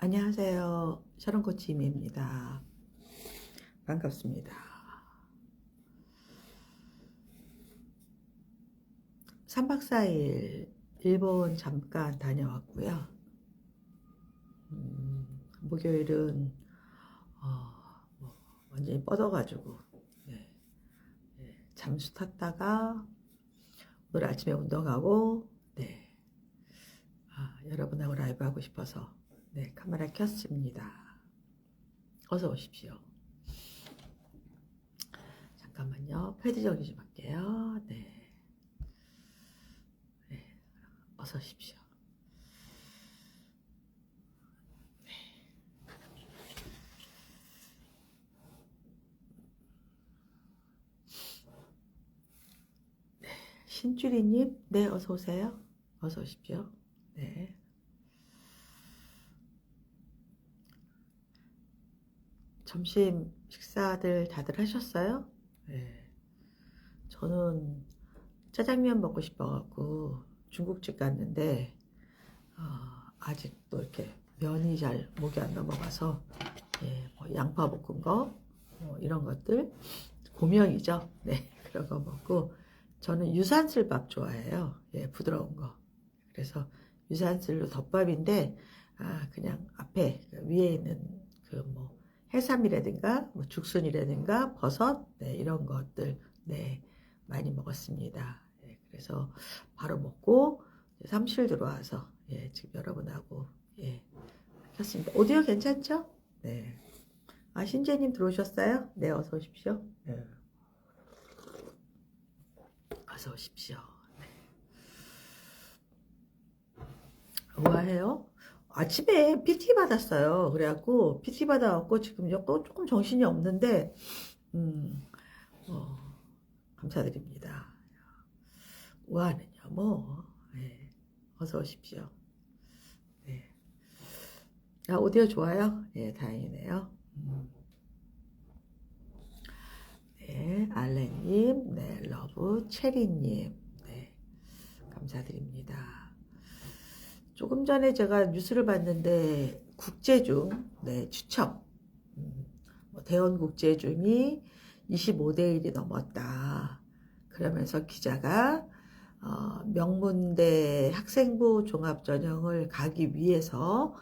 안녕하세요. 샤론코치임입니다. 반갑습니다. 3박 4일 일본 잠깐 다녀왔고요. 목요일은 완전히 뻗어가지고 잠수 탔다가 오늘 아침에 운동하고 여러분하고 라이브 하고 싶어서 카메라 켰습니다. 어서 오십시오. 잠깐만요. 패드 정리 좀 할게요. 어서 오십시오. 신주리님, 어서 오세요. 어서 오십시오. 점심 식사들 다들 하셨어요? 저는 짜장면 먹고 싶어갖고 중국집 갔는데 아직도 이렇게 면이 잘 목이 안 넘어가서 뭐 양파 볶은 거 이런 것들 고명이죠. 그런 거 먹고 저는 유산슬밥 좋아해요. 부드러운 거. 그래서 유산슬로 덮밥인데 그냥 앞에 위에 있는 그 뭐 해삼이라든가 뭐 죽순이라든가 버섯 이런 것들 많이 먹었습니다. 그래서 바로 먹고 사무실 들어와서 지금 여러분하고 켰습니다. 오디오 괜찮죠? 신재님 들어오셨어요? 어서 오십시오. 어서 오십시오. 우아해요? 아침에 PT 받았어요. 그래갖고 PT 받아갖고 지금 또 조금 정신이 없는데 감사드립니다. 우아하는요 뭐 어서 오십시오. 오디오 좋아요? 다행이네요. 알렌님, 러브, 체리님, 감사드립니다. 조금 전에 제가 뉴스를 봤는데 국제중, 추첨, 대원 국제중이 25대 1이 넘었다. 그러면서 기자가 명문대 학생부 종합전형을 가기 위해서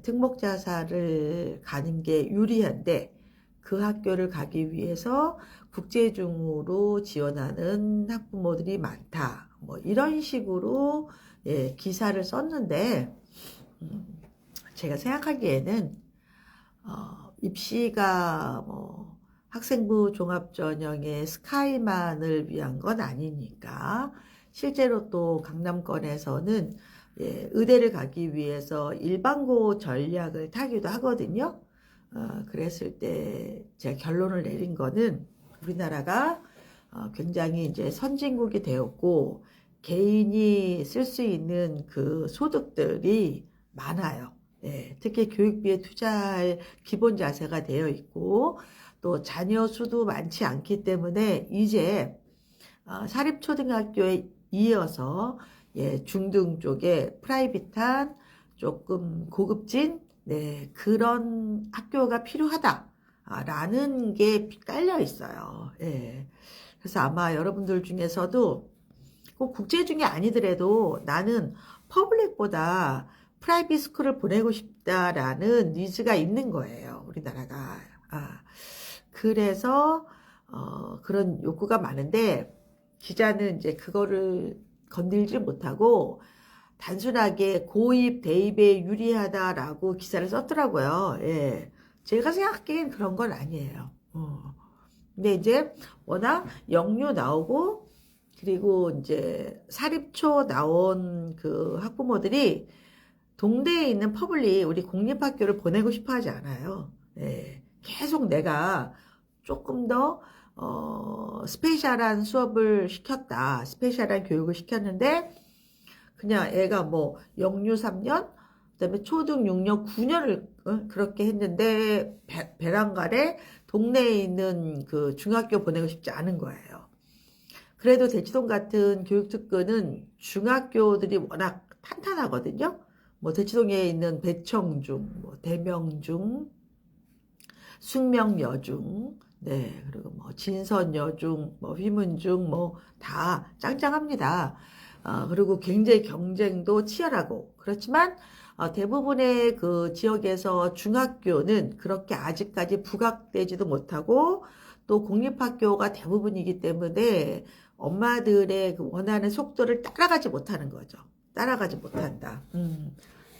특목자사를 가는 게 유리한데 그 학교를 가기 위해서 국제중으로 지원하는 학부모들이 많다. 뭐 이런 식으로 기사를 썼는데 제가 생각하기에는 입시가 뭐 학생부 종합전형의 스카이만을 위한 건 아니니까 실제로 또 강남권에서는 의대를 가기 위해서 일반고 전략을 타기도 하거든요. 그랬을 때 제가 결론을 내린 거는 우리나라가 굉장히 이제 선진국이 되었고 개인이 쓸 수 있는 그 소득들이 많아요. 특히 교육비에 투자할 기본 자세가 되어 있고 또 자녀 수도 많지 않기 때문에 이제 사립초등학교에 이어서 중등 쪽에 프라이빗한 조금 고급진 그런 학교가 필요하다라는 게 깔려 있어요. 그래서 아마 여러분들 중에서도 꼭 국제중이 아니더라도 나는 퍼블릭보다 프라이빗 스쿨을 보내고 싶다라는 니즈가 있는 거예요. 우리나라가. 그래서 그런 욕구가 많은데 기자는 이제 그거를 건들지 못하고 단순하게 고입, 대입에 유리하다라고 기사를 썼더라고요. 제가 생각하기엔 그런 건 아니에요. 근데 이제 워낙 영유 나오고 그리고 이제 사립초 나온 그 학부모들이 동대에 있는 퍼블릭 우리 공립학교를 보내고 싶어 하지 않아요. 계속 내가 조금 더 스페셜한 수업을 시켰다. 스페셜한 교육을 시켰는데 그냥 애가 뭐 영유 3년 그다음에 초등 6년 9년을 그렇게 했는데 배란갈에 동네에 있는 그 중학교 보내고 싶지 않은 거예요. 그래도 대치동 같은 교육특구는 중학교들이 워낙 탄탄하거든요. 뭐 대치동에 있는 배청중, 뭐 대명중, 숙명여중, 네, 그리고 뭐 진선여중, 뭐 휘문중, 뭐 다 짱짱합니다. 그리고 굉장히 경쟁도 치열하고 그렇지만 대부분의 그 지역에서 중학교는 그렇게 아직까지 부각되지도 못하고 또 공립학교가 대부분이기 때문에 엄마들의 그 원하는 속도를 따라가지 못하는 거죠. 따라가지 못한다.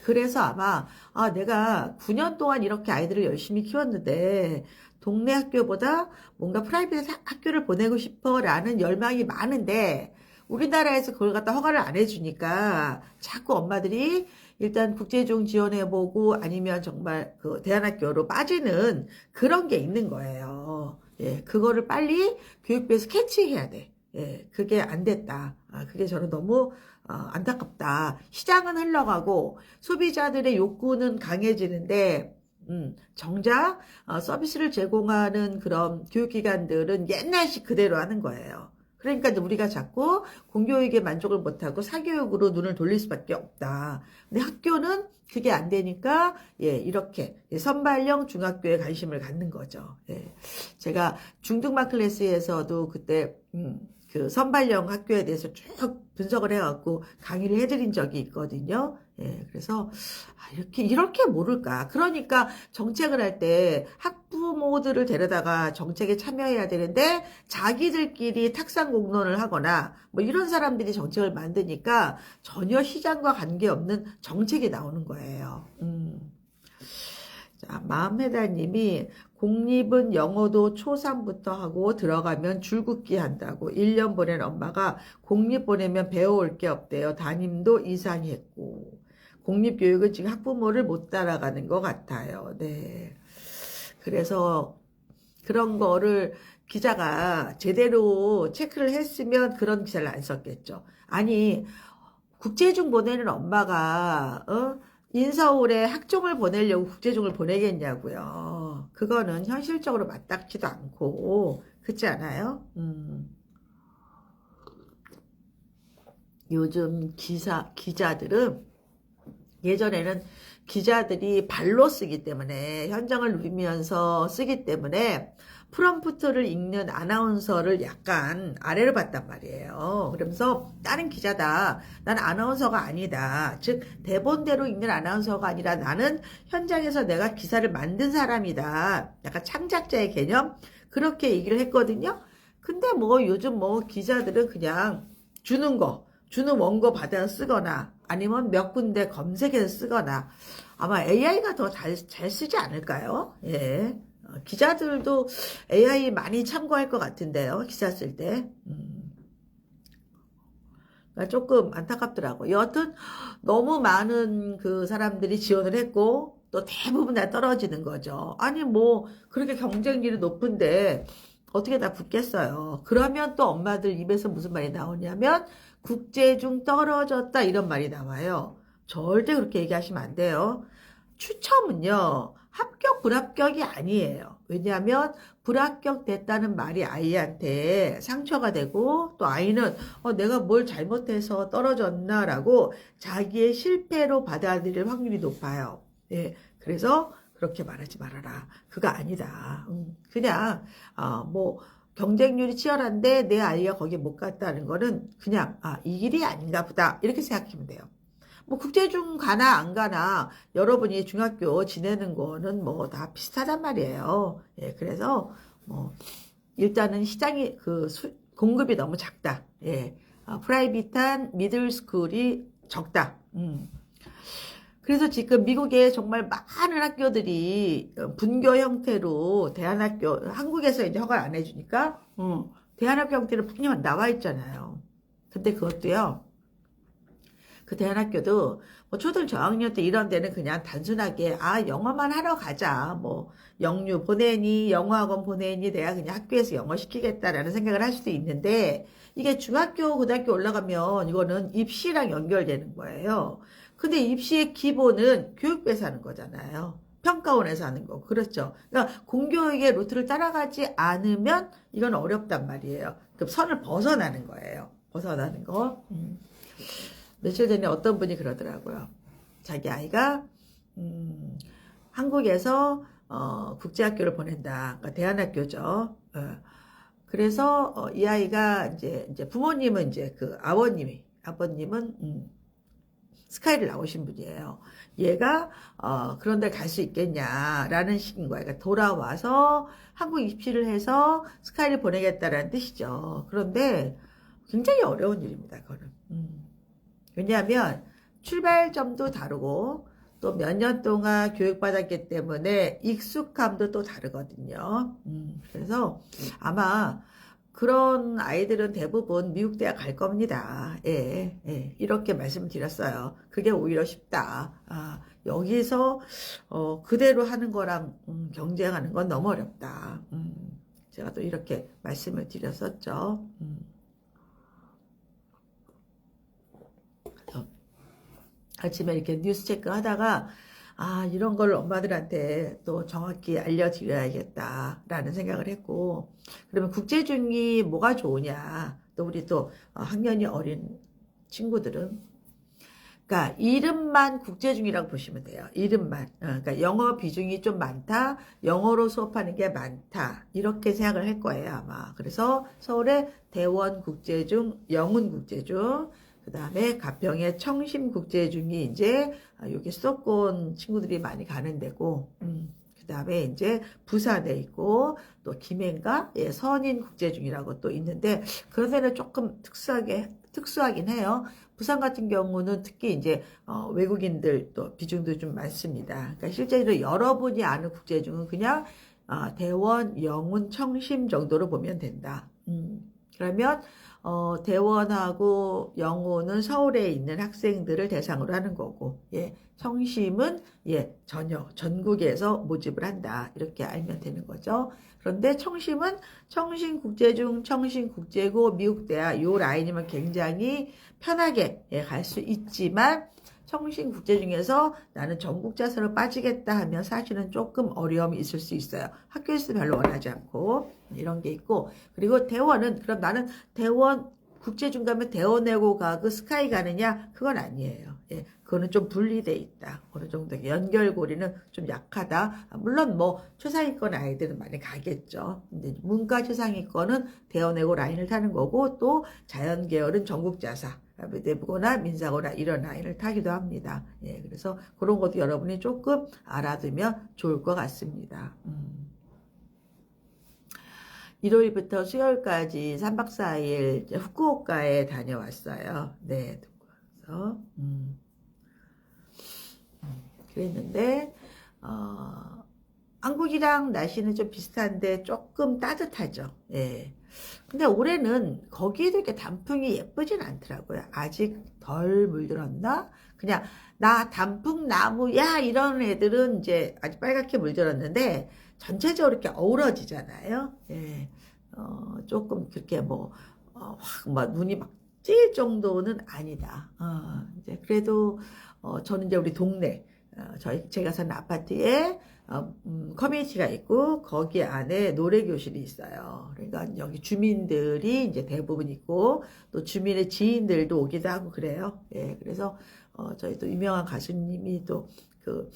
그래서 아마 내가 9년 동안 이렇게 아이들을 열심히 키웠는데 동네 학교보다 뭔가 프라이빗 학교를 보내고 싶어라는 열망이 많은데 우리나라에서 그걸 갖다 허가를 안 해주니까 자꾸 엄마들이 일단 국제중 지원해보고 아니면 정말 그 대안학교로 빠지는 그런 게 있는 거예요. 예, 그거를 빨리 교육부에서 캐치해야 돼. 예, 그게 안 됐다. 그게 저는 너무 안타깝다. 시장은 흘러가고 소비자들의 욕구는 강해지는데 정작 서비스를 제공하는 그런 교육기관들은 옛날식 그대로 하는 거예요. 그러니까 우리가 자꾸 공교육에 만족을 못하고 사교육으로 눈을 돌릴 수밖에 없다. 근데 학교는 그게 안 되니까 예, 이렇게 선발형 중학교에 관심을 갖는 거죠. 예. 제가 중등반 클래스에서도 그때 그 선발형 학교에 대해서 쭉 분석을 해갖고 강의를 해드린 적이 있거든요. 예, 그래서 이렇게 모를까. 그러니까 정책을 할 때 학부모들을 데려다가 정책에 참여해야 되는데 자기들끼리 탁상 공론을 하거나 뭐 이런 사람들이 정책을 만드니까 전혀 시장과 관계없는 정책이 나오는 거예요. 자, 마음해다님이 공립은 영어도 초3부터 하고 들어가면 줄긋기 한다고 1년 보낸 엄마가 공립 보내면 배워올 게 없대요. 담임도 이상했고 공립교육은 지금 학부모를 못 따라가는 것 같아요. 네. 그래서 그런 거를 기자가 제대로 체크를 했으면 그런 기사를 안 썼겠죠. 아니 국제중 보내는 엄마가 인서울에 학종을 보내려고 국제중을 보내겠냐고요. 그거는 현실적으로 맞닿지도 않고 그렇지 않아요? 요즘 기자들은 예전에는 기자들이 발로 쓰기 때문에 현장을 누리면서 쓰기 때문에 프롬프트를 읽는 아나운서를 약간 아래로 봤단 말이에요. 그러면서 다른 기자다. 난 아나운서가 아니다. 즉 대본대로 읽는 아나운서가 아니라 나는 현장에서 내가 기사를 만든 사람이다. 약간 창작자의 개념 그렇게 얘기를 했거든요. 근데 뭐 요즘 뭐 기자들은 그냥 주는 원고 받아 쓰거나 아니면 몇 군데 검색해서 쓰거나 아마 AI가 더 잘 쓰지 않을까요? 예. 기자들도 AI 많이 참고할 것 같은데요. 기사 쓸 때. 조금 안타깝더라고요. 여하튼 너무 많은 그 사람들이 지원을 했고 또 대부분 다 떨어지는 거죠. 아니 뭐 그렇게 경쟁률이 높은데 어떻게 다 붙겠어요. 그러면 또 엄마들 입에서 무슨 말이 나오냐면 국제중 떨어졌다 이런 말이 나와요. 절대 그렇게 얘기하시면 안 돼요. 추첨은요. 합격 불합격이 아니에요. 왜냐하면 불합격됐다는 말이 아이한테 상처가 되고 또 아이는 내가 뭘 잘못해서 떨어졌나라고 자기의 실패로 받아들일 확률이 높아요. 예, 그래서 그렇게 말하지 말아라. 그거 아니다. 그냥 뭐 경쟁률이 치열한데 내 아이가 거기에 못 갔다는 거는 그냥 이 길이 아닌가 보다 이렇게 생각하면 돼요. 뭐 국제중 가나 안 가나 여러분이 중학교 지내는 거는 뭐 다 비슷하단 말이에요. 예, 그래서 뭐 일단은 시장이 공급이 너무 작다. 예, 프라이빗한 미들스쿨이 적다. 그래서 지금 미국에 정말 많은 학교들이 분교 형태로 대안학교 한국에서 이제 허가를 안 해주니까 대안학교 형태로 분명 나와 있잖아요. 근데 그것도요. 그 대안학교도 뭐 초등 저학년 때 이런 데는 그냥 단순하게 영어만 하러 가자 뭐 영유 보내니 영어학원 보내니 내가 그냥 학교에서 영어 시키겠다라는 생각을 할 수도 있는데 이게 중학교 고등학교 올라가면 이거는 입시랑 연결되는 거예요. 근데 입시의 기본은 교육부에서 하는 거잖아요. 평가원에서 하는 거 그렇죠. 그러니까 공교육의 루트를 따라가지 않으면 이건 어렵단 말이에요. 그럼 선을 벗어나는 거예요. 벗어나는 거. 며칠 전에 어떤 분이 그러더라고요. 자기 아이가 한국에서 국제학교를 보낸다. 그러니까 대안학교죠. 그래서 이 아이가 이제 부모님은 이제 그 아버님은 스카이를 나오신 분이에요. 얘가 그런 데 갈 수 있겠냐라는 식인 거예요. 그러니까 돌아와서 한국 입시를 해서 스카이를 보내겠다라는 뜻이죠. 그런데 굉장히 어려운 일입니다. 그거는. 왜냐하면 출발점도 다르고 또 몇 년 동안 교육받았기 때문에 익숙함도 또 다르거든요. 그래서 아마 그런 아이들은 대부분 미국 대학 갈 겁니다. 예, 예, 이렇게 말씀드렸어요. 그게 오히려 쉽다. 여기서 그대로 하는 거랑 경쟁하는 건 너무 어렵다. 제가 또 이렇게 말씀을 드렸었죠. 아침에 이렇게 뉴스 체크 하다가 이런 걸 엄마들한테 또 정확히 알려드려야겠다라는 생각을 했고, 그러면 국제중이 뭐가 좋으냐, 또 우리 또 학년이 어린 친구들은, 그러니까 이름만 국제중이라고 보시면 돼요. 이름만. 그러니까 영어 비중이 좀 많다, 영어로 수업하는 게 많다, 이렇게 생각을 할 거예요 아마. 그래서 서울의 대원국제중, 영훈국제중, 그 다음에 가평의 청심국제중이 이제 여기 수도권 친구들이 많이 가는 데고, 그 다음에 이제 부산에 있고, 또 김해인가, 예, 선인국제중이라고 또 있는데, 그런 데는 조금 특수하긴 해요. 부산 같은 경우는 특히 이제 외국인들 또 비중도 좀 많습니다. 그러니까 실제로 여러분이 아는 국제중은 그냥 대원, 영훈, 청심 정도로 보면 된다. 그러면 대원하고 영훈은 서울에 있는 학생들을 대상으로 하는 거고, 예, 청심은 예, 전국에서 모집을 한다. 이렇게 알면 되는 거죠. 그런데 청심은 청심국제중, 청심국제고, 미국대학 요 라인이면 굉장히 편하게 예, 갈 수 있지만, 청심국제중에서 나는 전국자사로 빠지겠다 하면 사실은 조금 어려움이 있을 수 있어요. 학교에서 별로 원하지 않고 이런 게 있고, 그리고 대원은 그럼 나는 대원 국제중 가면 대원 내고 가고 스카이 가느냐? 그건 아니에요. 예, 그거는 좀 분리돼 있다. 어느 정도 연결고리는 좀 약하다. 물론 뭐 최상위권 아이들은 많이 가겠죠. 근데 문과 최상위권은 대원 내고 라인을 타는 거고, 또 자연계열은 전국자사, 내부거나 민사거나 이런 라인을 타기도 합니다. 예, 그래서 그런 것도 여러분이 조금 알아두면 좋을 것 같습니다. 일요일부터 수요일까지 3박 4일 후쿠오카에 다녀왔어요. 네, 그래서 그랬는데 한국이랑 날씨는 좀 비슷한데 조금 따뜻하죠. 예. 근데 올해는 거기에도 이렇게 단풍이 예쁘진 않더라고요. 아직 덜 물들었나? 그냥 나 단풍나무야 이런 애들은 이제 아직 빨갛게 물들었는데 전체적으로 이렇게 어우러지잖아요. 예. 조금 그렇게 확 눈이 막 찔 정도는 아니다. 이제 그래도 저는 이제 우리 동네 제가 사는 아파트에 커뮤니티가 있고 거기 안에 노래 교실이 있어요. 그러니까 여기 주민들이 이제 대부분 있고 또 주민의 지인들도 오기도 하고 그래요. 예, 그래서 저희 또 유명한 가수님이 또 그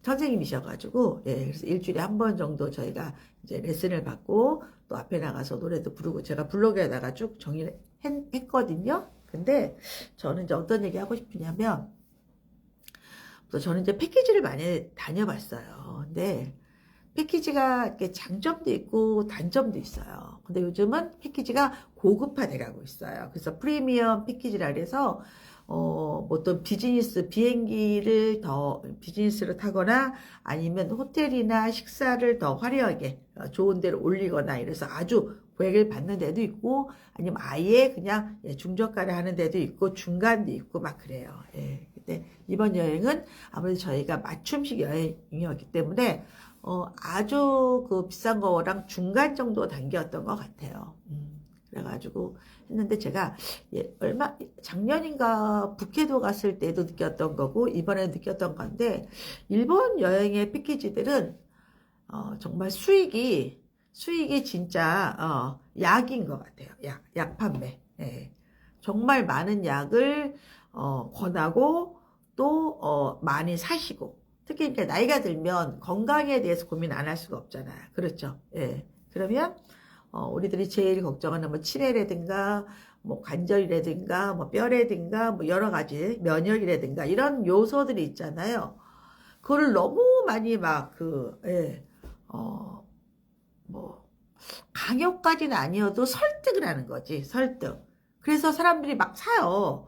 선생님이셔가지고 예, 그래서 일주일에 한 번 정도 저희가 이제 레슨을 받고 또 앞에 나가서 노래도 부르고 제가 블로그에다가 쭉 정리를 했거든요. 근데 저는 이제 어떤 얘기 하고 싶으냐면, 또 저는 이제 패키지를 많이 다녀봤어요. 근데 패키지가 이렇게 장점도 있고 단점도 있어요. 근데 요즘은 패키지가 고급화돼 가고 있어요. 그래서 프리미엄 패키지라 그래서 어떤 비즈니스를 타거나 아니면 호텔이나 식사를 더 화려하게 좋은 데로 올리거나 이래서 아주 고액을 받는 데도 있고, 아니면 아예 그냥 중저가를 하는 데도 있고 중간도 있고 막 그래요. 예. 근데 이번 여행은 아무래도 저희가 맞춤식 여행이었기 때문에 아주 그 비싼 거랑 중간 정도 단계였던 것 같아요. 그래가지고 했는데 제가 작년인가 북해도 갔을 때도 느꼈던 거고 이번에 느꼈던 건데, 일본 여행의 패키지들은 정말 수익이 진짜 약인 것 같아요. 약 판매. 예. 정말 많은 약을 권하고 또 많이 사시고, 특히 이제 나이가 들면 건강에 대해서 고민 안 할 수가 없잖아요. 그렇죠? 예. 그러면 우리들이 제일 걱정하는 뭐 치매라든가 뭐 관절이라든가 뭐 뼈라든가 뭐 여러 가지 면역이라든가 이런 요소들이 있잖아요. 그거를 너무 많이 막 예, 뭐 강요까지는 아니어도 설득을 하는 거지, 설득. 그래서 사람들이 막 사요.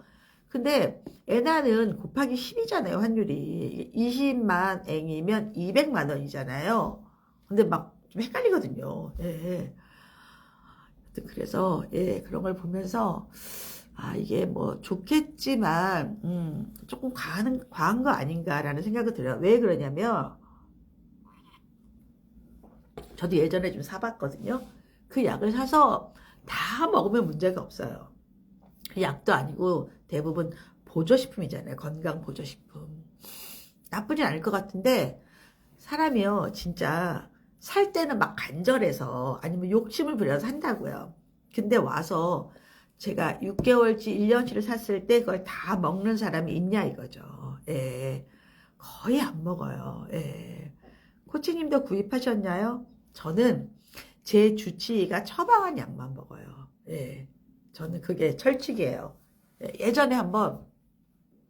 근데 엔화는 곱하기 10이잖아요, 환율이. 20만 앵이면 200만 원이잖아요. 근데 막 좀 헷갈리거든요. 예. 그래서 예, 그런 걸 보면서 이게 뭐 좋겠지만 조금 과한 거 아닌가라는 생각이 들어요. 왜 그러냐면 저도 예전에 좀 사봤거든요. 그 약을 사서 다 먹으면 문제가 없어요. 약도 아니고 대부분 보조식품이잖아요. 건강 보조식품. 나쁘진 않을 것 같은데 사람이요 진짜 살 때는 막 간절해서 아니면 욕심을 부려서 산다고요. 근데 와서 제가 6개월치 1년치를 샀을 때 그걸 다 먹는 사람이 있냐 이거죠. 예. 거의 안 먹어요. 예. 코치님도 구입하셨나요? 저는 제 주치의가 처방한 약만 먹어요. 예. 저는 그게 철칙이에요. 예전에 한번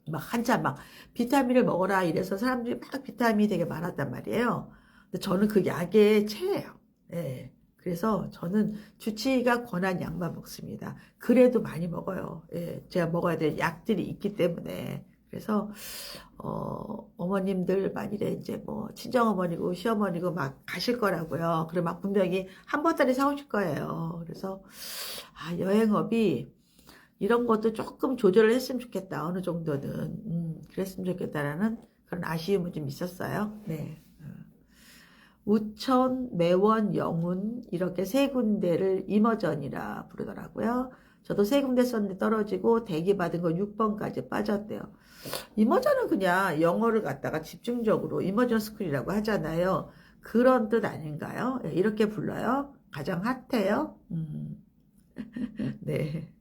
막 한참 막 비타민을 먹어라 이래서 사람들이 막 비타민이 되게 많았단 말이에요. 근데 저는 그 약에 체해요. 예. 그래서 저는 주치의가 권한 약만 먹습니다. 그래도 많이 먹어요. 예. 제가 먹어야 될 약들이 있기 때문에. 그래서 어머님들 만일에 이제 뭐 친정어머니고 시어머니고 막 가실 거라고요. 그럼 막 분명히 한 보따리 사오실 거예요. 그래서 여행업이 이런 것도 조금 조절을 했으면 좋겠다. 어느 정도는 그랬으면 좋겠다라는 그런 아쉬움은 좀 있었어요. 네. 우천, 매원, 영운 이렇게 세 군데를 이머전이라 부르더라고요. 저도 세 군데 썼는데 떨어지고 대기 받은 거 6번까지 빠졌대요. 이머전은 그냥 영어를 갖다가 집중적으로 이머전 스쿨이라고 하잖아요. 그런 뜻 아닌가요? 네, 이렇게 불러요. 가장 핫해요. 네.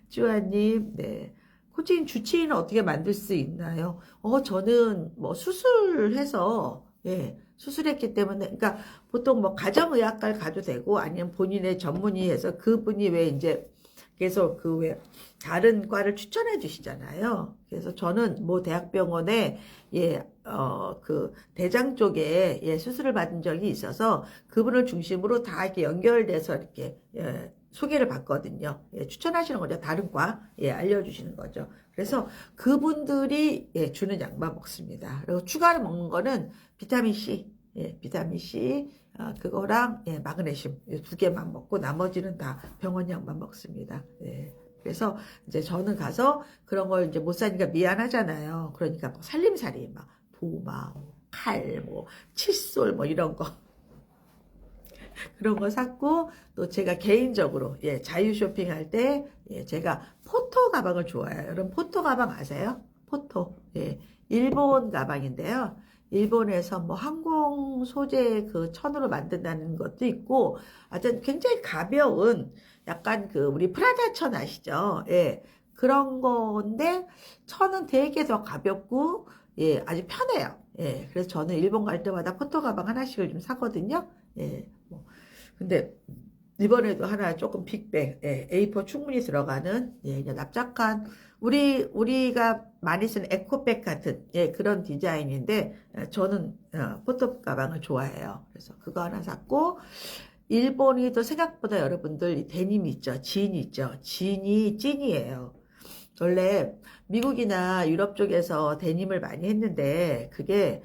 쭈아님, 네. 코치님 주치의는 어떻게 만들 수 있나요? 저는 뭐 수술해서, 예, 수술했기 때문에, 그러니까 보통 뭐 가정의학과를 가도 되고, 아니면 본인의 전문의에서 그분이 왜 이제 계속 그 왜 다른 과를 추천해 주시잖아요. 그래서 저는 뭐 대학병원에, 예, 그 대장 쪽에 예, 수술을 받은 적이 있어서 그분을 중심으로 다 이렇게 연결돼서 이렇게, 예, 소개를 받거든요. 예, 추천하시는 거죠. 다른 과, 예, 알려주시는 거죠. 그래서 그분들이, 예, 주는 약만 먹습니다. 그리고 추가로 먹는 거는 비타민C, 예, 비타민C, 그거랑, 예, 마그네슘, 두 개만 먹고 나머지는 다 병원 약만 먹습니다. 예. 그래서 이제 저는 가서 그런 걸 이제 못 사니까 미안하잖아요. 그러니까 막 살림살이, 막, 도마, 칼, 뭐, 칫솔, 뭐, 이런 거. 그런 거 샀고 또 제가 개인적으로 예, 자유 쇼핑할 때 예, 제가 포토 가방을 좋아해요. 여러분 포토 가방 아세요? 포토. 예. 일본 가방인데요. 일본에서 뭐 항공 소재 그 천으로 만든다는 것도 있고 하여튼 굉장히 가벼운 약간 그 우리 프라다 천 아시죠? 예. 그런 건데 천은 되게 더 가볍고 예, 아주 편해요. 예. 그래서 저는 일본 갈 때마다 포토 가방 하나씩을 좀 사거든요. 예. 근데 이번에도 하나 조금 빅백, 예, A4 충분히 들어가는 예, 그냥 납작한 우리가 많이 쓰는 에코백 같은 예, 그런 디자인인데 저는 포토 가방을 좋아해요. 그래서 그거 하나 샀고 일본이 또 생각보다 여러분들 데님 있죠, 진 있죠, 진이 찐이에요. 원래 미국이나 유럽 쪽에서 데님을 많이 했는데 그게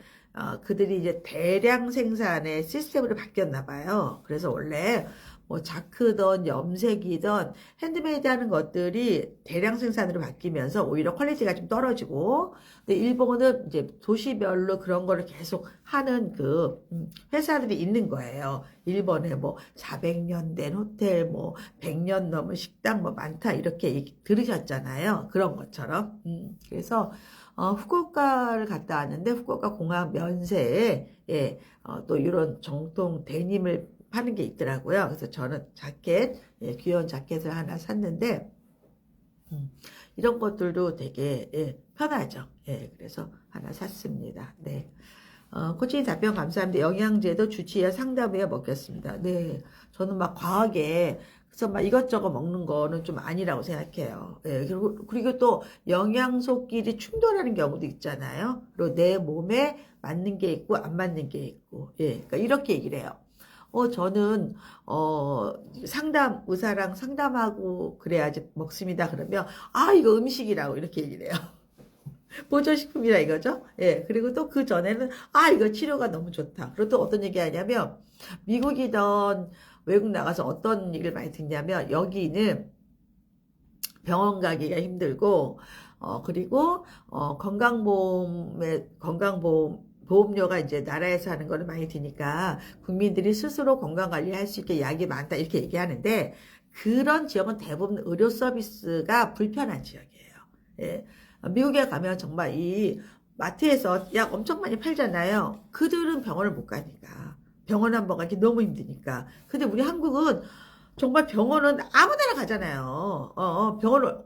그들이 이제 대량 생산의 시스템으로 바뀌었나 봐요. 그래서 원래 뭐 자크든 염색이든 핸드메이드 하는 것들이 대량 생산으로 바뀌면서 오히려 퀄리티가 좀 떨어지고 근데 일본은 이제 도시별로 그런 거를 계속 하는 그 회사들이 있는 거예요. 일본에 뭐 400년 된 호텔 뭐 100년 넘은 식당 뭐 많다 이렇게 들으셨잖아요. 그런 것처럼 그래서 후쿠오카를 갔다 왔는데 후쿠오카 공항 면세에 예, 또 이런 정통 데님을 파는 게 있더라고요. 그래서 저는 자켓, 예, 귀여운 자켓을 하나 샀는데 이런 것들도 되게 편하죠. 그래서 하나 샀습니다. 네. 코치님 답변 감사합니다. 영양제도 주치의와 상담 후에 먹겠습니다. 네. 저는 막 과하게 그래서 막 이것저것 먹는 거는 좀 아니라고 생각해요. 그리고 또 영양소끼리 충돌하는 경우도 있잖아요. 그리고 내 몸에 맞는 게 있고 안 맞는 게 있고. 그러니까 이렇게 얘기를 해요. 저는 의사랑 상담하고 그래야지 먹습니다. 그러면 이거 음식이라고 이렇게 얘기를 해요. 보조식품이라 이거죠. 그리고 또 그 전에는 이거 치료가 너무 좋다. 그리고 또 어떤 얘기 하냐면 미국이든 외국 나가서 어떤 얘기를 많이 듣냐면 여기는 병원 가기가 힘들고 그리고 보험료가 이제 나라에서 하는 거는 많이 드니까 국민들이 스스로 건강관리할 수 있게 약이 많다 이렇게 얘기하는데 그런 지역은 대부분 의료 서비스가 불편한 지역이에요. 미국에 가면 정말 이 마트에서 약 엄청 많이 팔잖아요. 그들은 병원을 못 가니까. 병원 한 번 가기 너무 힘드니까. 근데 우리 한국은 정말 병원은 아무 데나 가잖아요.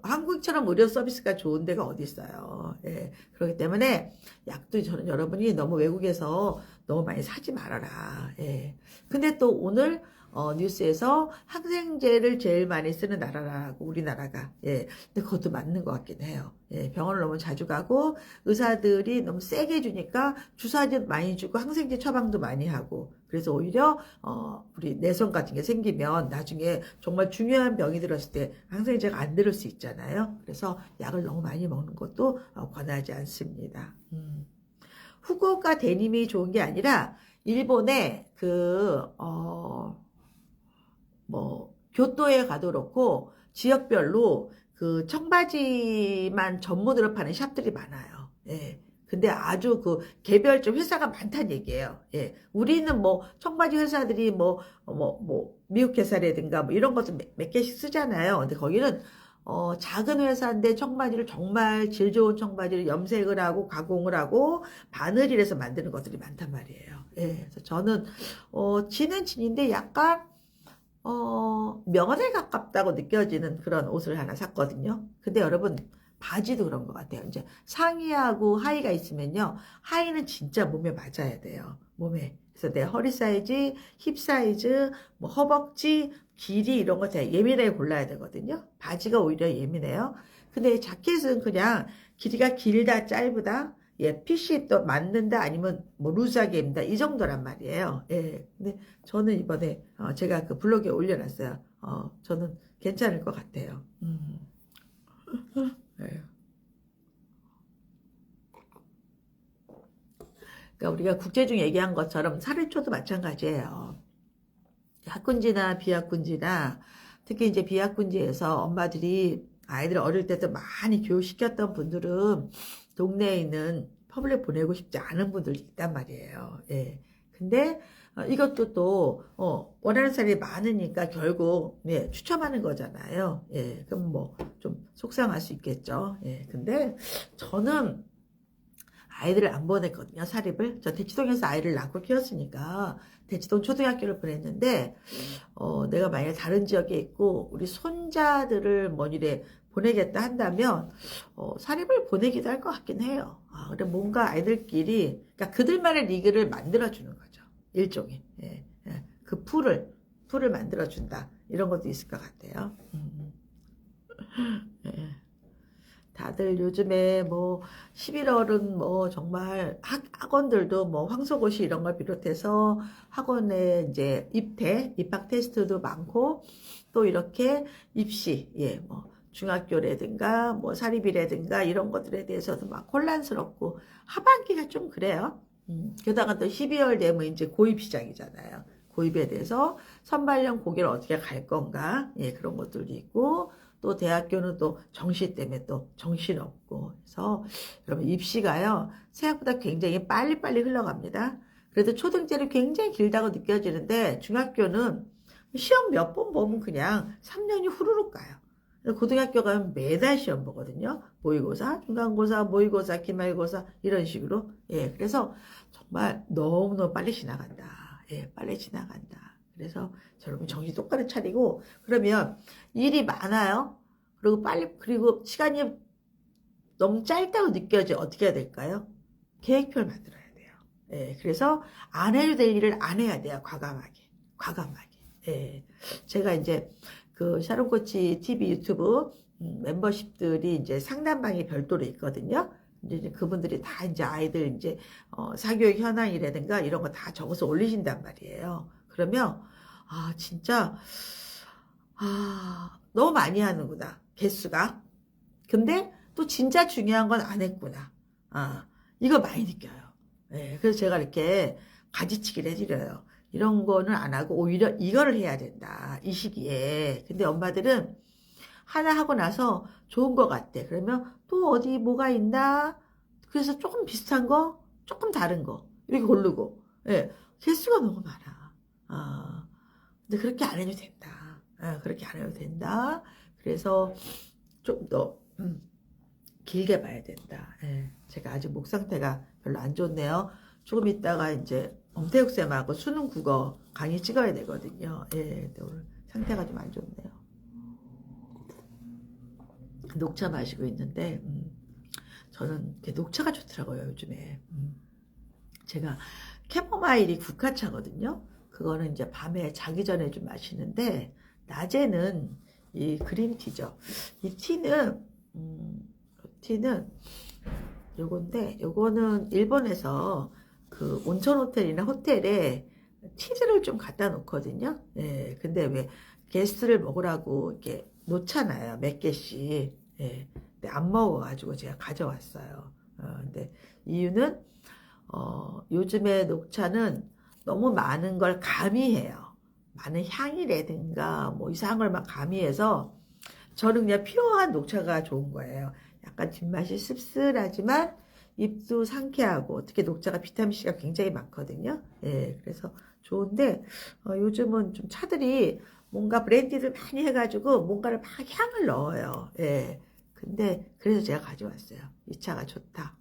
한국처럼 의료 서비스가 좋은 데가 어디 있어요. 그렇기 때문에 약도 저는 여러분이 너무 외국에서 너무 많이 사지 말아라. 근데 또 오늘 뉴스에서 항생제를 제일 많이 쓰는 나라라고 우리나라가. 근데 그것도 맞는 것 같긴 해요. 병원을 너무 자주 가고 의사들이 너무 세게 주니까 주사도 많이 주고 항생제 처방도 많이 하고 그래서 오히려 우리 내성 같은 게 생기면 나중에 정말 중요한 병이 들었을 때 항생제가 안 들을 수 있잖아요. 그래서 약을 너무 많이 먹는 것도 권하지 않습니다. 후쿠오카 데님이 좋은 게 아니라 일본의 교토에 가도 그렇고 지역별로 그 청바지만 전문으로 파는 샵들이 많아요. 근데 아주 그 개별적 회사가 많다는 얘기예요. 우리는 뭐 청바지 회사들이 미국 회사라든가 뭐 이런 것도 몇 개씩 쓰잖아요. 근데 거기는 작은 회사인데 청바지를 정말 질 좋은 청바지를 염색을 하고 가공을 하고 바느질해서 만드는 것들이 많단 말이에요. 그래서 저는 진은 진인데 약간 명언에 가깝다고 느껴지는 그런 옷을 하나 샀거든요. 근데 여러분 바지도 그런 것 같아요. 이제 상의하고 하의가 있으면요. 하의는 진짜 몸에 맞아야 돼요. 몸에. 그래서 내 허리 사이즈, 힙 사이즈, 뭐 허벅지, 길이 이런 거 되게 예민하게 골라야 되거든요. 바지가 오히려 예민해요. 근데 자켓은 그냥 길이가 길다 짧다 핏이 또 맞는다 아니면 뭐 루즈하게 입는다 이 정도란 말이에요. 근데 저는 이번에 제가 그 블로그에 올려놨어요. 저는 괜찮을 것 같아요. 그러니까 우리가 국제중 얘기한 것처럼 사립초도 마찬가지예요. 학군지나 비학군지나 특히 이제 비학군지에서 엄마들이 아이들 어릴 때도 많이 교육시켰던 분들은 동네에 있는 퍼블릭 보내고 싶지 않은 분들이 있단 말이에요. 근데 이것도 또 원하는 사람이 많으니까 결국 추첨하는 거잖아요. 그럼 뭐 좀 속상할 수 있겠죠. 근데 저는 아이들을 안 보냈거든요. 사립을. 저 대치동에서 아이를 낳고 키웠으니까 대치동 초등학교를 보냈는데 내가 만약에 다른 지역에 있고 우리 손자들을 뭐니래 보내겠다 한다면 사립을 보내기도 할 것 같긴 해요. 근데 뭔가 아이들끼리 그러니까 그들만의 리그를 만들어주는 거죠. 일종의 그 풀을 만들어준다 이런 것도 있을 것 같아요. 다들 요즘에 뭐 11월은 뭐 정말 학원들도 뭐 황소고시 이런 걸 비롯해서 학원에 이제 입학 테스트도 많고 또 이렇게 입시 뭐 중학교라든가 뭐 사립이라든가 이런 것들에 대해서도 막 혼란스럽고 하반기가 좀 그래요. 게다가 또 12월 되면 이제 고입 시장이잖아요. 고입에 대해서 선발형 고기를 어떻게 갈 건가 그런 것들도 있고 또 대학교는 또 정시 때문에 또 정신없고 그래서 여러분 입시가요 생각보다 굉장히 빨리빨리 흘러갑니다. 그래도 초등제는 굉장히 길다고 느껴지는데 중학교는 시험 몇 번 보면 그냥 3년이 후루룩 가요. 고등학교 가면 매달 시험 보거든요. 모의고사, 중간고사, 모의고사, 기말고사 이런 식으로 그래서 정말 너무너무 빨리 지나간다. 빨리 지나간다. 그래서 여러분 정신 똑바로 차리고 그러면 일이 많아요. 그리고 시간이 너무 짧다고 느껴져 어떻게 해야 될까요? 계획표를 만들어야 돼요. 예, 그래서 안 해도 될 일을 안 해야 돼요. 과감하게. 예, 제가 이제 그 샤론코치 TV 유튜브 멤버십들이 이제 상담방이 별도로 있거든요. 이제 그분들이 다 이제 아이들 이제 사교육 현황이라든가 이런 거 다 적어서 올리신단 말이에요. 그러면 진짜 너무 많이 하는구나 개수가. 근데 또 진짜 중요한 건 안 했구나. 이거 많이 느껴요. 네, 그래서 제가 이렇게 가지치기를 해드려요. 이런 거는 안 하고 오히려 이거를 해야 된다. 이 시기에. 근데 엄마들은 하나 하고 나서 좋은 것 같대. 그러면 또 어디 뭐가 있나? 그래서 조금 비슷한 거, 조금 다른 거 이렇게 고르고. 예, 개수가 너무 많아. 근데 그렇게 안 해도 된다. 그렇게 안 해도 된다. 그래서 좀 더 길게 봐야 된다. 예, 제가 아직 목 상태가 별로 안 좋네요. 조금 있다가 이제 엄태욱쌤하고 수능 국어 강의 찍어야 되거든요. 예, 근데 오늘 상태가 좀 안 좋네요. 녹차 마시고 있는데 저는 녹차가 좋더라고요 요즘에. 제가 캐모마일이 국화차거든요. 그거는 이제 밤에 자기 전에 좀 마시는데 낮에는 이 그린티죠. 이 티는 요건데 요거는 일본에서 그 온천 호텔이나 호텔에 티들을 좀 갖다 놓거든요. 예, 근데 왜 게스트를 먹으라고 이렇게 놓잖아요. 몇 개씩. 예, 근데 안 먹어가지고 제가 가져왔어요. 근데 이유는 요즘에 녹차는 너무 많은 걸 가미해요. 많은 향이라든가 뭐 이상한 걸 막 가미해서 저는 그냥 피어한 녹차가 좋은 거예요. 약간 뒷맛이 씁쓸하지만 입도 상쾌하고 특히 녹차가 비타민C가 굉장히 많거든요. 예, 그래서 좋은데 요즘은 좀 차들이 뭔가 브랜디를 많이 해가지고 뭔가를 막 향을 넣어요. 예, 근데 그래서 제가 가져왔어요. 이 차가 좋다.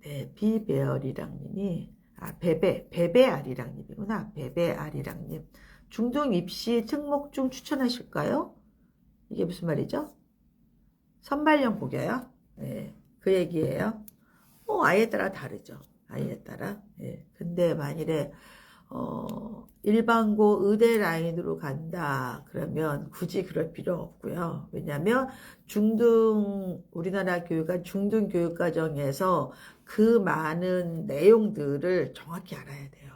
네, 비베어리랑님이 베베아리랑님이구나. 베베아리랑님. 중동 입시 특목중 추천하실까요? 이게 무슨 말이죠? 선발용 복여요? 네, 그 얘기예요. 아이에 따라 다르죠. 아이에 따라. 예. 근데 만일에 일반고 의대 라인으로 간다 그러면 굳이 그럴 필요 없고요. 왜냐하면 우리나라 교육은 중등 교육과정에서 그 많은 내용들을 정확히 알아야 돼요.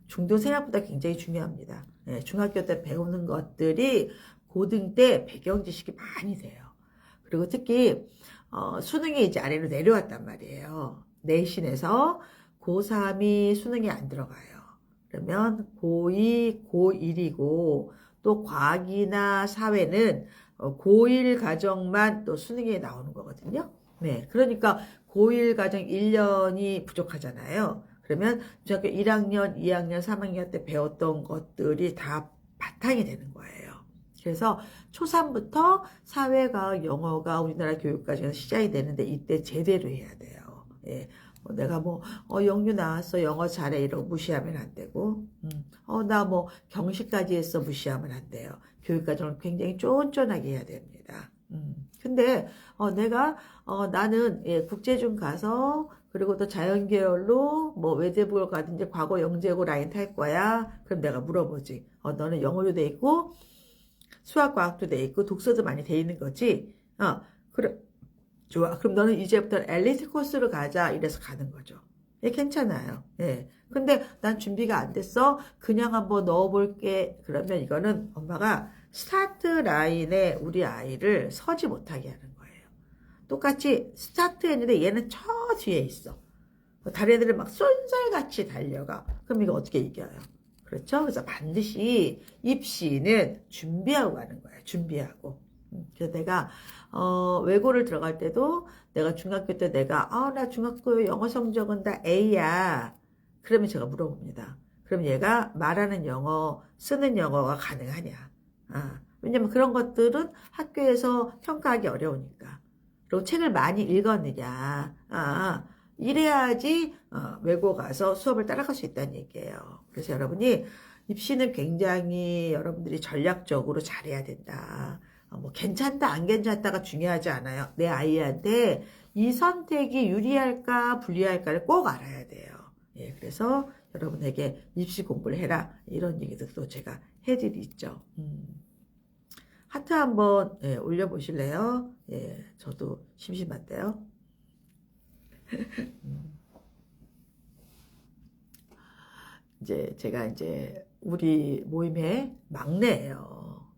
중등 생각보다 굉장히 중요합니다. 예, 중학교 때 배우는 것들이 고등 때 배경 지식이 많이 돼요. 그리고 특히 수능이 이제 아래로 내려왔단 말이에요. 내신에서 고3이 수능이 안 들어가요. 그러면 고2, 고1이고 또 과학이나 사회는 고1 과정만 또 수능에 나오는 거거든요. 네, 그러니까 고1 과정 1년이 부족하잖아요. 그러면 중학교 1학년, 2학년, 3학년 때 배웠던 것들이 다 바탕이 되는 거예요. 그래서 초3부터 사회과학, 영어가 우리나라 교육과정에서 시작이 되는데 이때 제대로 해야 돼요. 예. 내가 영유 나왔어, 영어 잘해 이러고 무시하면 안 되고, 나 경시까지 했어 무시하면 안 돼요. 교육과정을 굉장히 쫀쫀하게 해야 됩니다. 근데 나는 국제중 가서 그리고 또 자연계열로 외대부를 가든지 과거 영재고 라인 탈 거야. 그럼 내가 물어보지. 너는 영어도 돼 있고 수학 과학도 돼 있고 독서도 많이 돼 있는 거지. 그래. 좋아. 그럼 너는 이제부터 엘리트 코스로 가자. 이래서 가는 거죠. 예, 괜찮아요. 예. 근데 난 준비가 안 됐어. 그냥 한번 넣어볼게. 그러면 이거는 엄마가 스타트 라인에 우리 아이를 서지 못하게 하는 거예요. 똑같이 스타트 했는데 얘는 저 뒤에 있어. 다른 애들은 막 쏜살같이 달려가. 그럼 이거 어떻게 이겨요? 그렇죠? 그래서 반드시 입시는 준비하고 가는 거예요. 준비하고. 그래서 내가 외고를 들어갈 때도 내가 중학교 때 나 중학교 영어 성적은 다 A야. 그러면 제가 물어봅니다. 그럼 얘가 말하는 영어, 쓰는 영어가 가능하냐? 왜냐면 그런 것들은 학교에서 평가하기 어려우니까. 그리고 책을 많이 읽었느냐? 이래야지 외고 가서 수업을 따라갈 수 있다는 얘기예요. 그래서 여러분이 입시는 굉장히 여러분들이 전략적으로 잘해야 된다. 뭐 괜찮다 안 괜찮다가 중요하지 않아요. 내 아이한테 이 선택이 유리할까 불리할까를 꼭 알아야 돼요. 예, 그래서 여러분에게 입시 공부를 해라 이런 얘기도 또 제가 해드리죠. 하트 한번 예, 올려보실래요? 예, 저도 심심한데요. 이제 제가 이제 우리 모임의 막내예요.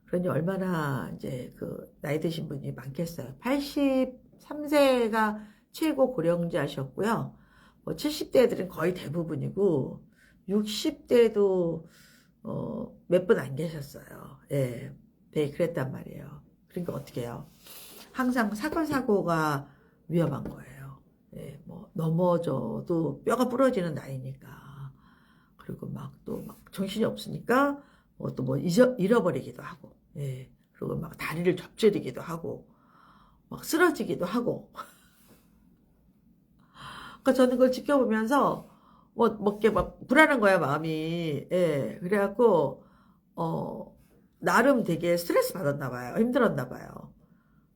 그러니 얼마나 이제 그 나이 드신 분이 많겠어요. 83세가 최고 고령자셨고요. 뭐 70대들은 거의 대부분이고 60대도 몇 분 안 계셨어요. 예, 네, 그랬단 말이에요. 그러니까 어떻게 해요? 항상 사건 사고가 위험한 거예요. 예, 뭐 넘어져도 뼈가 부러지는 나이니까. 그리고 막 또 막 정신이 없으니까 뭐 또 뭐 잃어버리기도 하고, 예, 그리고 막 다리를 접지르기도 하고, 막 쓰러지기도 하고. 그러니까 저는 그걸 지켜보면서 뭐 이렇게 막 불안한 거야 마음이. 예, 그래갖고 나름 되게 스트레스 받았나 봐요. 힘들었나 봐요.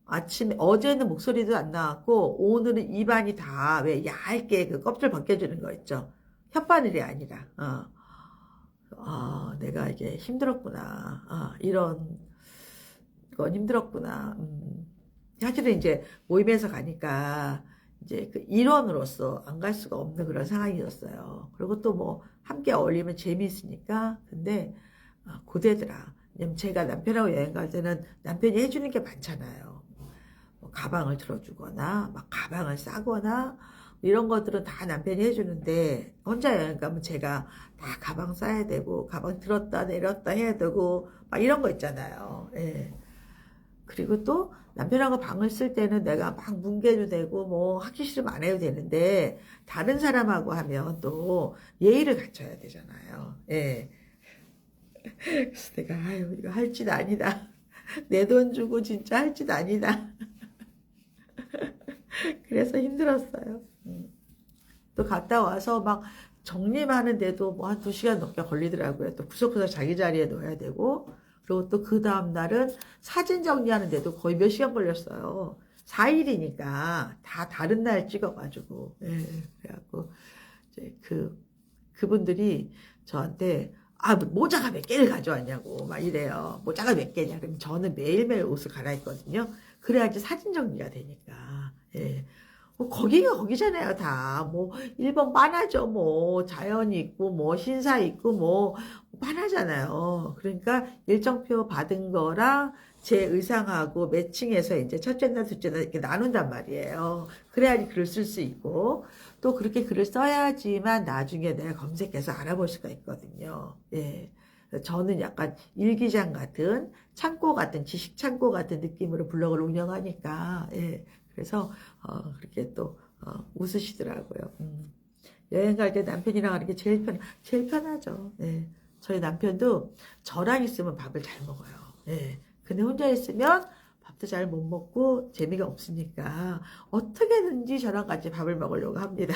아침에 어제는 목소리도 안 나왔고 오늘은 입안이 다 왜 얇게 그 껍질 벗겨지는 거 있죠. 혓바늘이 아니라. 내가 이게 힘들었구나. 이런 건 힘들었구나. 사실은 이제 모임에서 가니까 이제 그 일원으로서 안 갈 수가 없는 그런 상황이었어요. 그리고 또 뭐 함께 어울리면 재미있으니까. 근데 고되더라. 왜냐면 제가 남편하고 여행 갈 때는 남편이 해주는 게 많잖아요. 뭐 가방을 들어주거나 막 가방을 싸거나 이런 것들은 다 남편이 해주는데 혼자 여행 가면 제가 다 가방 싸야 되고 가방 들었다 내렸다 해야 되고 막 이런 거 있잖아요. 예. 그리고 또 남편하고 방을 쓸 때는 내가 막 뭉개도 되고 뭐 하기 싫으면 안 해도 되는데 다른 사람하고 하면 또 예의를 갖춰야 되잖아요. 예. 그래서 내가 아유 이거 할 짓 아니다. 내 돈 주고 진짜 할 짓 아니다. 그래서 힘들었어요. 또 갔다 와서 막 정리하는데도 뭐 한 2시간 넘게 걸리더라고요. 또 구석구석 자기 자리에 넣어야 되고 그리고 또 그 다음날은 사진 정리하는데도 거의 몇 시간 걸렸어요. 4일이니까 다 다른 날 찍어가지고. 예, 그래갖고 이제 그분들이 저한테 모자가 몇 개를 가져왔냐고 막 이래요. 모자가 몇 개냐. 그럼 저는 매일매일 옷을 갈아입거든요. 그래야지 사진 정리가 되니까. 예. 뭐 거기가 거기잖아요. 다 뭐 1번 빤하죠. 뭐 자연이 있고 뭐 신사 있고 뭐 빤하잖아요. 그러니까 일정표 받은 거랑 제 의상하고 매칭해서 이제 첫째 날 둘째 날 이렇게 나눈단 말이에요. 그래야지 글을 쓸 수 있고 또 그렇게 글을 써야지만 나중에 내가 검색해서 알아볼 수가 있거든요. 예. 저는 약간 일기장 같은 창고 같은 지식 창고 같은 느낌으로 블로그를 운영하니까 예. 그래서 그렇게 또 웃으시더라고요. 여행 갈 때 남편이랑 하는 게 제일 편하죠. 예. 저희 남편도 저랑 있으면 밥을 잘 먹어요. 예. 근데 혼자 있으면 밥도 잘 못 먹고 재미가 없으니까 어떻게든지 저랑 같이 밥을 먹으려고 합니다.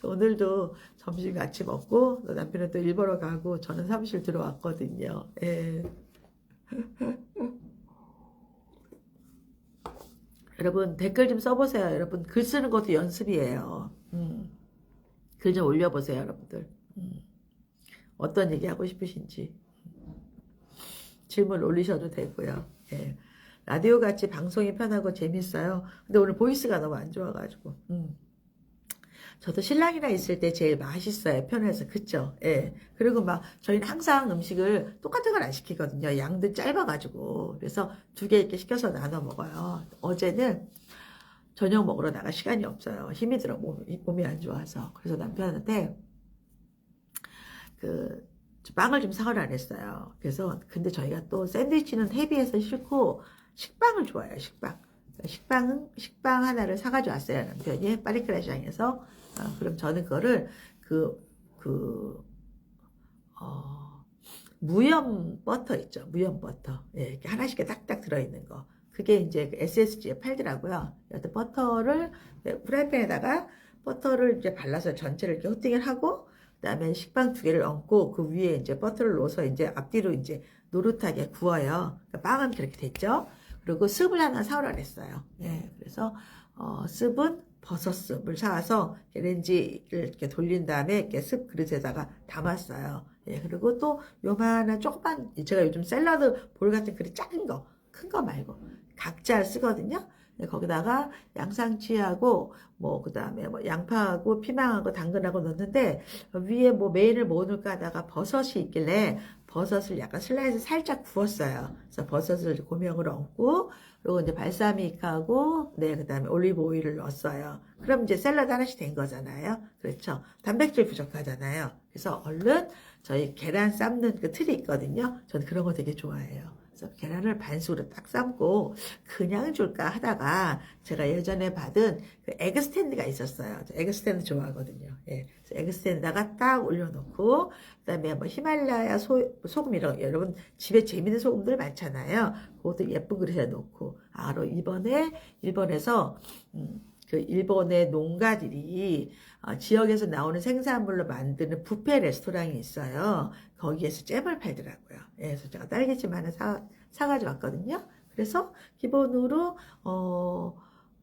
오늘도 점심 같이 먹고 남편은 또 일 보러 가고 저는 사무실 들어왔거든요. 예. 여러분 댓글 좀 써보세요. 여러분 글 쓰는 것도 연습이에요. 글 좀 올려보세요. 여러분들. 어떤 얘기 하고 싶으신지 질문 올리셔도 되고요. 예. 라디오 같이 방송이 편하고 재밌어요. 근데 오늘 보이스가 너무 안 좋아가지고 저도 신랑이랑 있을 때 제일 맛있어요. 편해서. 그쵸? 예. 그리고 막 저희는 항상 음식을 똑같은 걸 안 시키거든요. 양도 짧아가지고. 그래서 2개 이렇게 시켜서 나눠 먹어요. 어제는 저녁 먹으러 나갈 시간이 없어요. 힘이 들어. 몸이 안 좋아서. 그래서 남편한테 빵을 좀 사오라 그랬어요. 그래서 근데 저희가 또 샌드위치는 헤비해서 싫고 식빵을 좋아해요. 식빵 하나를 사가지고 왔어요. 남편이 파리크라시장에서. 그럼 저는 그거를 무염 버터 있죠. 무염 버터. 예, 이렇게 하나씩 딱딱 들어있는 거. 그게 이제 SSG에 팔더라고요. 여튼 버터를 프라이팬에다가 버터를 이제 발라서 전체를 이렇게 코팅을 하고 그다음에 식빵 2개를 얹고 그 위에 이제 버터를 넣어서 이제 앞뒤로 이제 노릇하게 구워요. 그러니까 빵은 그렇게 됐죠. 그리고 습을 하나 사오라 그랬어요. 예, 그래서 습은 버섯습을 사와서 렌지를 이렇게 돌린 다음에 이렇게 습 그릇에다가 담았어요. 예, 그리고 또 요만한 조그만, 제가 요즘 샐러드 볼 같은 그릇 작은 거, 큰 거 말고 각자 쓰거든요. 네, 거기다가 양상추하고 그 다음에 양파하고 피망하고 당근하고 넣는데 위에 메인을 뭐 넣을까 하다가 버섯이 있길래 버섯을 약간 슬라이스 살짝 구웠어요. 그래서 버섯을 고명으로 얹고 그리고 이제 발사믹하고 그 다음에 올리브 오일을 넣었어요. 그럼 이제 샐러드 하나씩 된 거잖아요. 그렇죠. 단백질 부족하잖아요. 그래서 얼른 저희 계란 삶는 그 틀이 있거든요. 저는 그런 거 되게 좋아해요. 그래서 계란을 반숙으로 딱 삶고 그냥 줄까 하다가 제가 예전에 받은 그 에그 스탠드가 있었어요. 저 에그 스탠드 좋아하거든요. 예. 그래서 에그 스탠드다가 딱 올려놓고 그다음에 히말라야 소금 이런 여러분 집에 재밌는 소금들 많잖아요. 그것도 예쁜 그릇에 놓고 이번에 일본에서 그 일본의 농가들이 지역에서 나오는 생산물로 만드는 뷔페 레스토랑이 있어요. 거기에서 잼을 팔더라고요. 예, 그래서 제가 딸기잼 하나 사가지고 왔거든요. 그래서 기본으로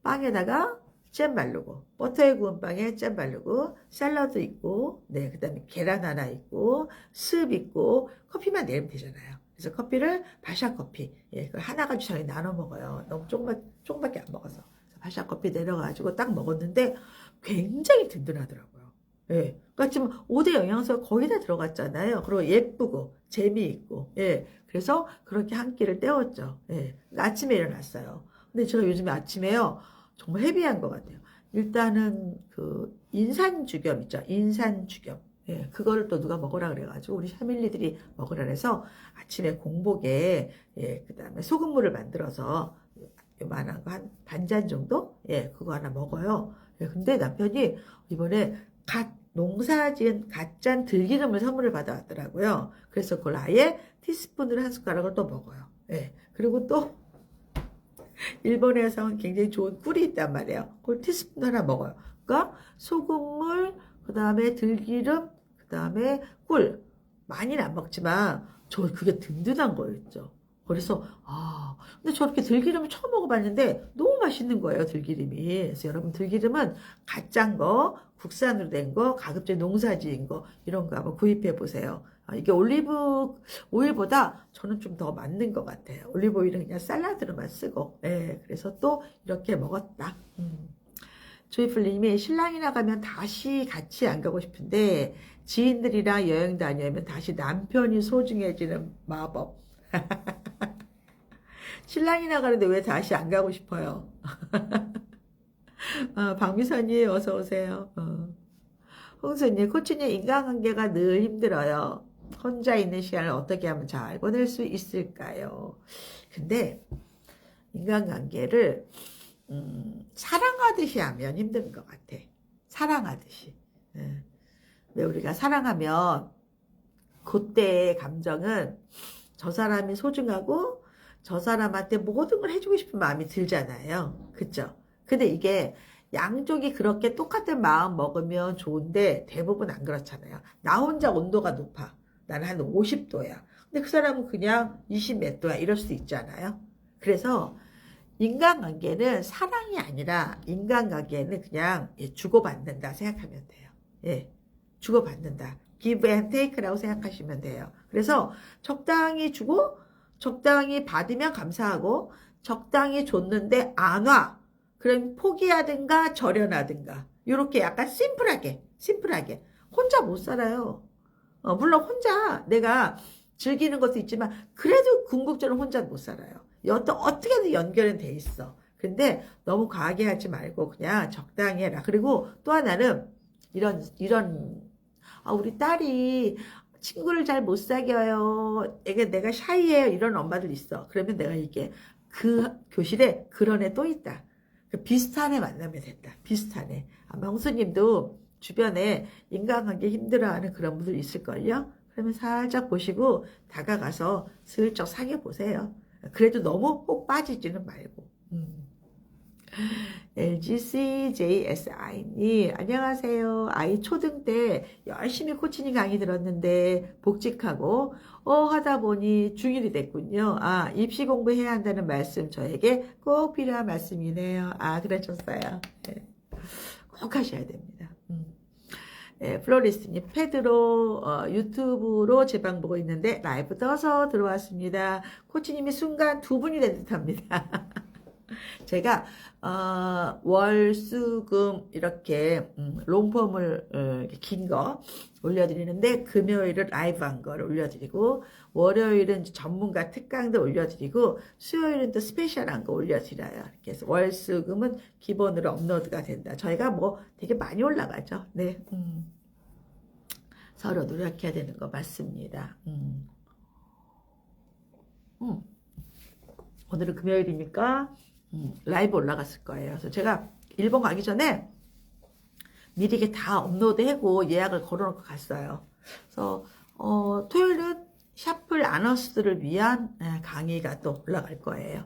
빵에다가 잼 바르고 버터에 구운 빵에 잼 바르고 샐러드 있고 그 다음에 계란 하나 있고 습 있고 커피만 내면 되잖아요. 그래서 커피를 바샤 커피 그걸 하나 가지고 저희 나눠 먹어요. 너무 조금밖에 안 먹어서 바샤 커피 내려가지고 딱 먹었는데 굉장히 든든하더라고요. 예. 그러니까 지금 5대 영양소가 거의 다 들어갔잖아요. 그리고 예쁘고 재미있고 그래서 그렇게 한 끼를 때웠죠. 아침에 일어났어요. 근데 제가 요즘에 아침에요 정말 헤비한 것 같아요. 일단은 그 인산죽염 있죠. 인산죽염. 그거를 또 누가 먹으라 그래가지고 우리 패밀리들이 먹으라 그래서 아침에 공복에 그 다음에 소금물을 만들어서 요만한 거 한 반잔 정도? 그거 하나 먹어요. 근데 남편이 이번에 농사지은 갓짠 들기름을 선물을 받아왔더라고요. 그래서 그걸 아예 티스푼으로 한 숟가락을 또 먹어요. 그리고 또 일본에서 온 굉장히 좋은 꿀이 있단 말이에요. 그걸 티스푼 하나 먹어요. 그러니까 소금물, 그 다음에 들기름, 그 다음에 꿀. 많이는 안 먹지만 저 그게 든든한 거였죠. 그래서 근데 저렇게 들기름을 처음 먹어봤는데 너무 맛있는 거예요, 들기름이. 그래서 여러분 들기름은 가짜인 거, 국산으로 된 거, 가급적 농사지은 거 이런 거 한번 구입해 보세요. 이게 올리브 오일보다 저는 좀 더 맞는 것 같아요. 올리브 오일은 그냥 샐러드로만 쓰고. 그래서 또 이렇게 먹었다. 조이풀님이 신랑이나 가면 다시 같이 안 가고 싶은데 지인들이랑 여행 다녀면 다시 남편이 소중해지는 마법. 신랑이나 가는데 왜 다시 안 가고 싶어요? 박미선님 어서 오세요. 홍수님, 코치님 인간관계가 늘 힘들어요. 혼자 있는 시간을 어떻게 하면 잘 보낼 수 있을까요? 근데 인간관계를 사랑하듯이 하면 힘든 것 같아. 사랑하듯이. 왜 우리가 사랑하면 그때의 감정은 저 사람이 소중하고 저 사람한테 모든 걸 해주고 싶은 마음이 들잖아요. 그쵸? 근데 이게 양쪽이 그렇게 똑같은 마음 먹으면 좋은데 대부분 안 그렇잖아요. 나 혼자 온도가 높아. 나는 한 50도야. 근데 그 사람은 그냥 20 몇 도야. 이럴 수도 있잖아요. 그래서 인간관계는 사랑이 아니라 인간관계는 그냥 주고받는다 생각하면 돼요. 주고받는다. give and take라고 생각하시면 돼요. 그래서 적당히 주고 적당히 받으면 감사하고 적당히 줬는데 안 와. 그럼 포기하든가 절연하든가 이렇게 약간 심플하게 혼자 못 살아요. 물론 혼자 내가 즐기는 것도 있지만 그래도 궁극적으로 혼자 못 살아요. 어떻게든 연결은 돼 있어. 근데 너무 과하게 하지 말고 그냥 적당히 해라. 그리고 또 하나는 이런 우리 딸이 친구를 잘 못 사귀어요. 내가 샤이해요. 이런 엄마들 있어. 그러면 내가 이게 그 교실에 그런 애 또 있다. 비슷한 애 만나면 된다. 비슷한 애. 아마 홍수님도 주변에 인간관계 힘들어하는 그런 분들 있을걸요. 그러면 살짝 보시고 다가가서 슬쩍 사귀어 보세요. 그래도 너무 꼭 빠지지는 말고. LGCJSI님, 안녕하세요. 아이 초등 때 열심히 코치님 강의 들었는데 복직하고 하다 보니 중1이 됐군요. 아, 입시 공부해야 한다는 말씀 저에게 꼭 필요한 말씀이네요. 아, 그러셨어요. 네, 꼭 하셔야 됩니다. 네, 플로리스님, 패드로 유튜브로 제 방 보고 있는데 라이브 떠서 들어왔습니다. 코치님이 순간 두 분이 된 듯합니다. 제가 월수금 이렇게 롱폼을 긴 거 올려드리는데 금요일은 라이브한 거를 올려드리고 월요일은 전문가 특강도 올려드리고 수요일은 또 스페셜한 거 올려드려요. 그래서 월수금은 기본으로 업로드가 된다. 저희가 뭐 되게 많이 올라가죠. 네, 서로 노력해야 되는 거 맞습니다. 오늘은 금요일이니까 라이브 올라갔을 거예요. 그래서 제가 일본 가기 전에 미리 이게 다 업로드하고 예약을 걸어놓고 갔어요. 그래서 토요일은 샤플 아너스들을 위한 강의가 또 올라갈 거예요.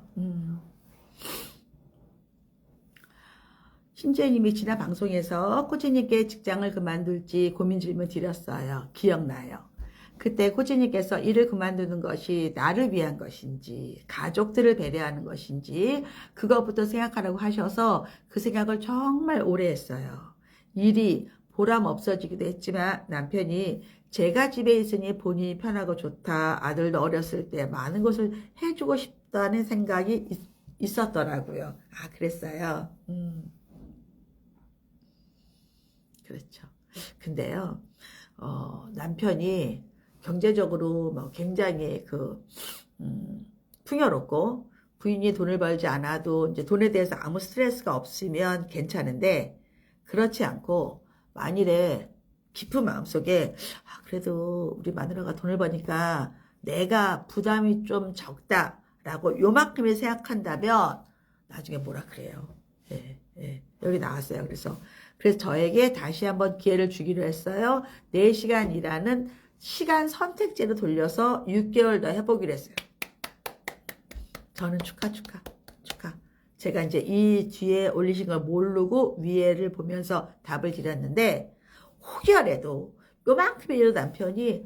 신재님이 지난 방송에서 코치님께 직장을 그만둘지 고민 질문 드렸어요. 기억나요? 그때 코치님께서 일을 그만두는 것이 나를 위한 것인지 가족들을 배려하는 것인지 그것부터 생각하라고 하셔서 그 생각을 정말 오래 했어요. 일이 보람 없어지기도 했지만 남편이 제가 집에 있으니 본인이 편하고 좋다. 아들도 어렸을 때 많은 것을 해주고 싶다는 생각이 있었더라고요. 아, 그랬어요. 그렇죠. 근데요, 남편이 경제적으로 뭐 굉장히 풍요롭고 부인이 돈을 벌지 않아도 이제 돈에 대해서 아무 스트레스가 없으면 괜찮은데 그렇지 않고 만일에 깊은 마음속에 그래도 우리 마누라가 돈을 버니까 내가 부담이 좀 적다라고 요만큼을 생각한다면 나중에 뭐라 그래요. 예, 예. 여기 나왔어요. 그래서 저에게 다시 한번 기회를 주기로 했어요. 4시간 일하는 시간 선택제로 돌려서 6개월 더 해보기로 했어요. 저는 축하. 제가 이제 이 뒤에 올리신 걸 모르고 위에를 보면서 답을 드렸는데 혹여라도 요만큼이라도 남편이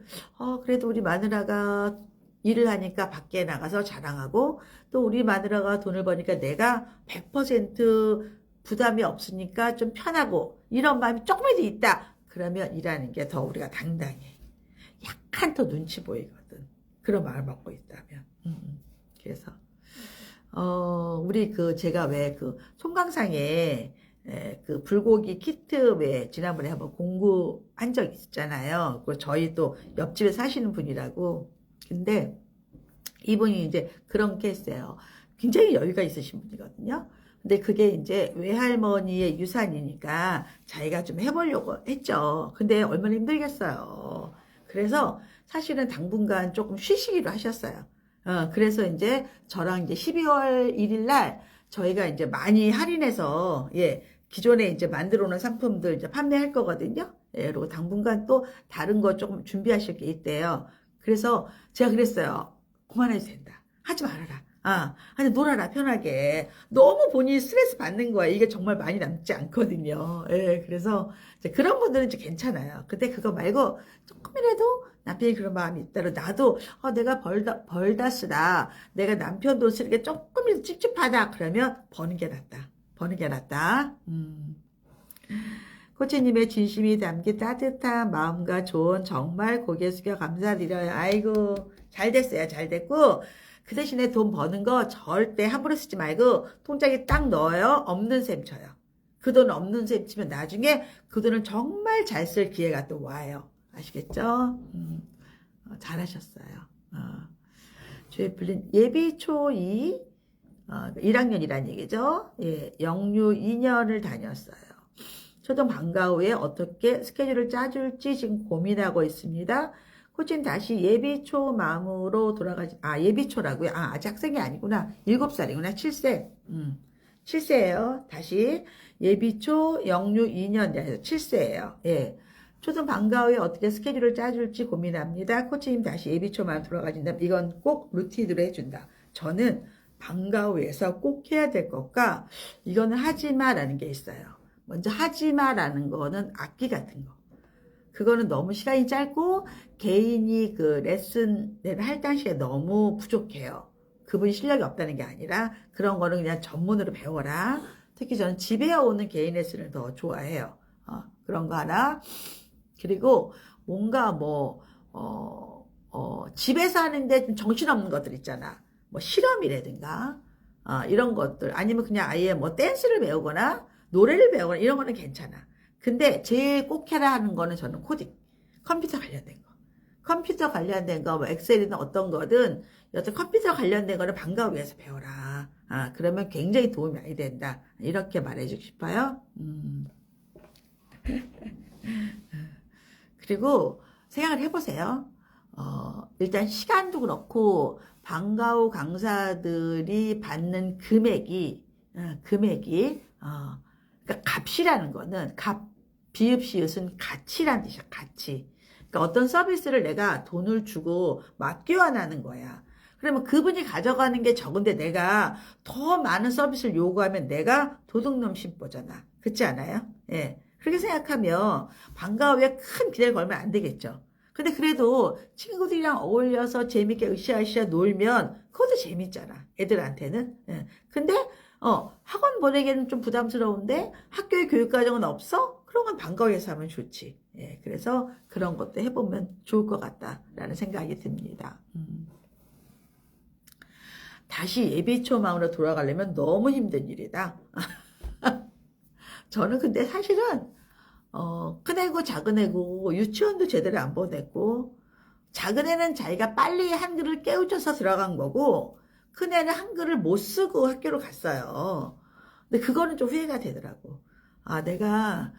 그래도 우리 마누라가 일을 하니까 밖에 나가서 자랑하고 또 우리 마누라가 돈을 버니까 내가 100% 부담이 없으니까 좀 편하고 이런 마음이 조금이라도 있다. 그러면 일하는 게 더 우리가 당당해. 약간 더 눈치 보이거든. 그런 마음을 먹고 있다면. 그래서 우리 제가 왜 송강상에 그 불고기 키트 왜 지난번에 한번 공구한 적 있잖아요. 그 저희 또 옆집에 사시는 분이라고. 근데 이분이 이제 그런 케이스예요. 굉장히 여유가 있으신 분이거든요. 근데 그게 이제 외할머니의 유산이니까 자기가 좀 해보려고 했죠. 근데 얼마나 힘들겠어요. 그래서 사실은 당분간 조금 쉬시기로 하셨어요. 그래서 이제 저랑 이제 12월 1일 날 저희가 이제 많이 할인해서 기존에 이제 만들어 놓은 상품들 이제 판매할 거거든요. 그리고 당분간 또 다른 거 조금 준비하실 게 있대요. 그래서 제가 그랬어요. 그만해도 된다. 하지 말아라. 아니 놀아라 편하게. 너무 본인이 스트레스 받는 거야. 이게 정말 많이 남지 않거든요. 그래서 이제 그런 분들은 이제 괜찮아요. 근데 그거 말고 조금이라도 남편이 그런 마음이 있다면 나도 내가 벌다 쓰다. 내가 남편 돈 쓰는 게 조금이라도 찝찝하다. 그러면 버는 게 낫다. 코치님의 진심이 담긴 따뜻한 마음과 조언 정말 고개 숙여 감사드려요. 아이고 잘 됐어요. 잘 됐고 그 대신에 돈 버는 거 절대 함부로 쓰지 말고 통장에 딱 넣어요. 없는 셈 쳐요. 그 돈 없는 셈 치면 나중에 그 돈을 정말 잘 쓸 기회가 또 와요. 아시겠죠? 잘하셨어요. 조회플린 예비 초2 1학년이란 얘기죠. 영유 2년을 다녔어요. 초등 방과 후에 어떻게 스케줄을 짜줄지 지금 고민하고 있습니다. 코치님 다시 예비초 마음으로 돌아가지, 예비초라고요? 아직 학생이 아니구나. 7살이구나. 7세. 7세예요. 다시 예비초 영유 2년 돼서 7세예요. 초등 방과 후에 어떻게 스케줄을 짜줄지 고민합니다. 코치님 다시 예비초 마음 돌아가진다. 이건 꼭 루틴으로 해준다. 저는 방과 후에서 꼭 해야 될 것과 이거는 하지마라는 게 있어요. 먼저 하지마라는 거는 악기 같은 거. 그거는 너무 시간이 짧고 개인이 그 레슨을 할 당시에 너무 부족해요. 그분이 실력이 없다는 게 아니라 그런 거는 그냥 전문으로 배워라. 특히 저는 집에 오는 개인 레슨을 더 좋아해요. 그런 거 하나. 그리고 뭔가 집에서 하는데 좀 정신없는 것들 있잖아. 뭐 실험이라든가, 이런 것들. 아니면 그냥 아예 뭐 댄스를 배우거나, 노래를 배우거나, 이런 거는 괜찮아. 근데 제일 꼭 해라 하는 거는 저는 코딩. 컴퓨터 관련된 거. 컴퓨터 관련된 거, 뭐 엑셀이든 어떤 거든, 여튼 컴퓨터 관련된 거는 방과 후에서 배워라. 그러면 굉장히 도움이 많이 된다. 이렇게 말해주고 싶어요. 그리고 생각을 해보세요. 일단 시간도 그렇고 방과 후 강사들이 받는 금액이 그러니까 값이라는 거는 비읍 시읒은 가치라는 뜻이야. 가치. 그러니까 어떤 서비스를 내가 돈을 주고 맡겨하는 거야. 그러면 그분이 가져가는 게 적은데 내가 더 많은 서비스를 요구하면 내가 도둑놈 심보잖아. 그렇지 않아요? 예. 그렇게 생각하면 방과 후에 큰 기대를 걸면 안 되겠죠. 근데 그래도 친구들이랑 어울려서 재밌게 으쌰으쌰 놀면 그것도 재밌잖아. 애들한테는. 예. 근데 학원 보내기에는 좀 부담스러운데 학교의 교육과정은 없어? 그런 건 방과 후에서 하면 좋지. 예. 그래서 그런 것도 해보면 좋을 것 같다라는 생각이 듭니다. 다시 예비 초망으로 돌아가려면 너무 힘든 일이다. 저는 근데 사실은 큰애고 작은애고 유치원도 제대로 안 보냈고 작은애는 자기가 빨리 한글을 깨우쳐서 들어간 거고 큰애는 한글을 못 쓰고 학교를 갔어요. 근데 그거는 좀 후회가 되더라고. 내가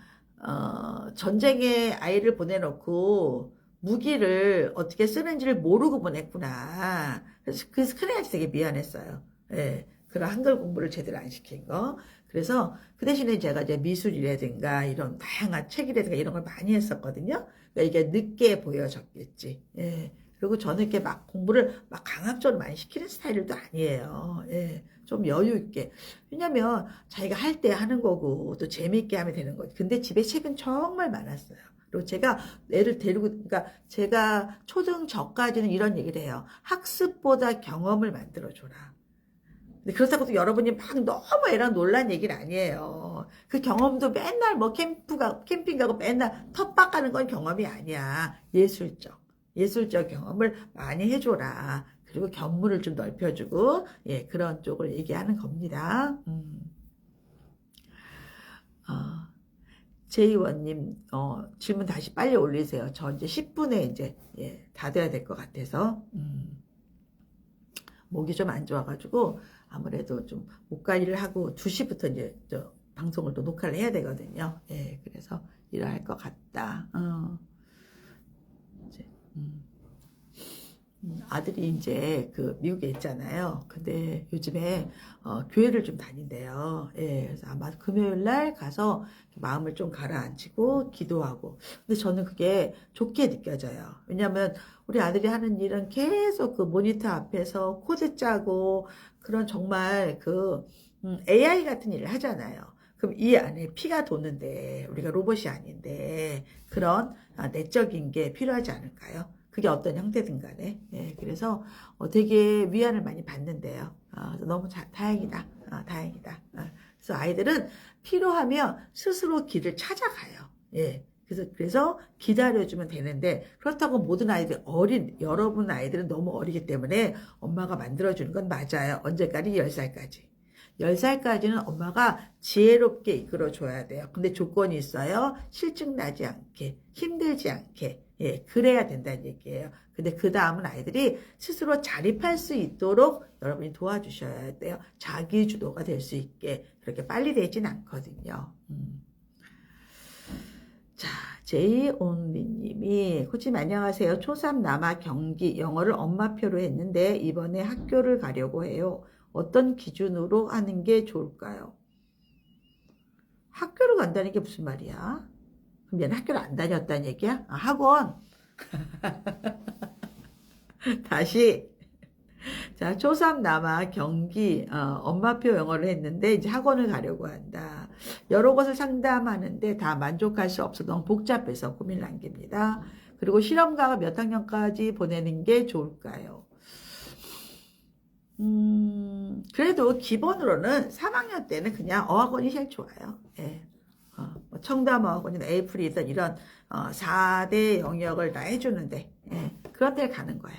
전쟁에 아이를 보내놓고 무기를 어떻게 쓰는지를 모르고 보냈구나. 그래서 큰애한테 되게 미안했어요. 예, 그런 한글 공부를 제대로 안 시킨 거. 그래서 그 대신에 제가 이제 미술이라든가 이런 다양한 책이라든가 이런 걸 많이 했었거든요. 그러니까 이게 늦게 보여졌겠지. 예. 그리고 저는 이렇게 막 공부를 막 강압적으로 많이 시키는 스타일도 아니에요. 예. 좀 여유 있게. 왜냐면 자기가 할 때 하는 거고 또 재미있게 하면 되는 거지. 근데 집에 책은 정말 많았어요. 그리고 제가 애를 데리고, 그러니까 제가 초등 저까지는 이런 얘기를 해요. 학습보다 경험을 만들어줘라. 근데 그렇다고 또 여러분이 막 너무 애랑 놀란 얘기는 아니에요. 그 경험도 맨날 뭐 캠핑 가고 맨날 텃밭 가는 건 경험이 아니야. 예술적 경험을 많이 해줘라. 그리고 견문을 좀 넓혀주고, 예, 그런 쪽을 얘기하는 겁니다. 제이원님, 질문 다시 빨리 올리세요. 저 이제 10분에 이제, 예, 다 돼야 될 것 같아서, 목이 좀 안 좋아가지고, 아무래도 좀 목 관리를 하고 2시부터 이제 방송을 또 녹화를 해야 되거든요. 예, 그래서 일어날 것 같다. 이제, 아들이 이제 그 미국에 있잖아요. 근데 요즘에 교회를 좀 다닌대요. 예, 그래서 아마 금요일 날 가서 마음을 좀 가라앉히고 기도하고. 근데 저는 그게 좋게 느껴져요. 왜냐면 우리 아들이 하는 일은 계속 그 모니터 앞에서 코드 짜고 그런 정말 그 AI 같은 일을 하잖아요. 그럼 이 안에 피가 도는데 우리가 로봇이 아닌데 그런 내적인 게 필요하지 않을까요? 그게 어떤 형태든 간에. 예, 그래서 되게 위안을 많이 받는데요. 너무 다행이다. 다행이다. 그래서 아이들은 필요하면 스스로 길을 찾아가요. 예. 그래서 기다려주면 되는데, 그렇다고 모든 아이들, 여러분 아이들은 너무 어리기 때문에 엄마가 만들어주는 건 맞아요. 언제까지? 10살까지. 10살까지는 엄마가 지혜롭게 이끌어줘야 돼요. 근데 조건이 있어요. 실증 나지 않게, 힘들지 않게. 예, 그래야 된다는 얘기예요. 근데 그 다음은 아이들이 스스로 자립할 수 있도록 여러분이 도와주셔야 돼요. 자기 주도가 될 수 있게. 그렇게 빨리 되진 않거든요. 자, 제이온리님이 코치님 안녕하세요. 초3 남아 경기 영어를 엄마표로 했는데 이번에 학교를 가려고 해요. 어떤 기준으로 하는 게 좋을까요? 학교를 간다는 게 무슨 말이야? 그럼 얘는 학교를 안 다녔다는 얘기야? 학원. 다시 자, 초3 남아 경기, 엄마표 영어를 했는데, 이제 학원을 가려고 한다. 여러 것을 상담하는데 다 만족할 수 없어 너무 복잡해서 고민을 남깁니다. 그리고 실험가가 몇 학년까지 보내는 게 좋을까요? 그래도 기본으로는 3학년 때는 그냥 어학원이 제일 좋아요. 예. 뭐 청담 어학원이나 에이프리든 이런 4대 영역을 다 해주는데, 예. 그런 데를 가는 거야.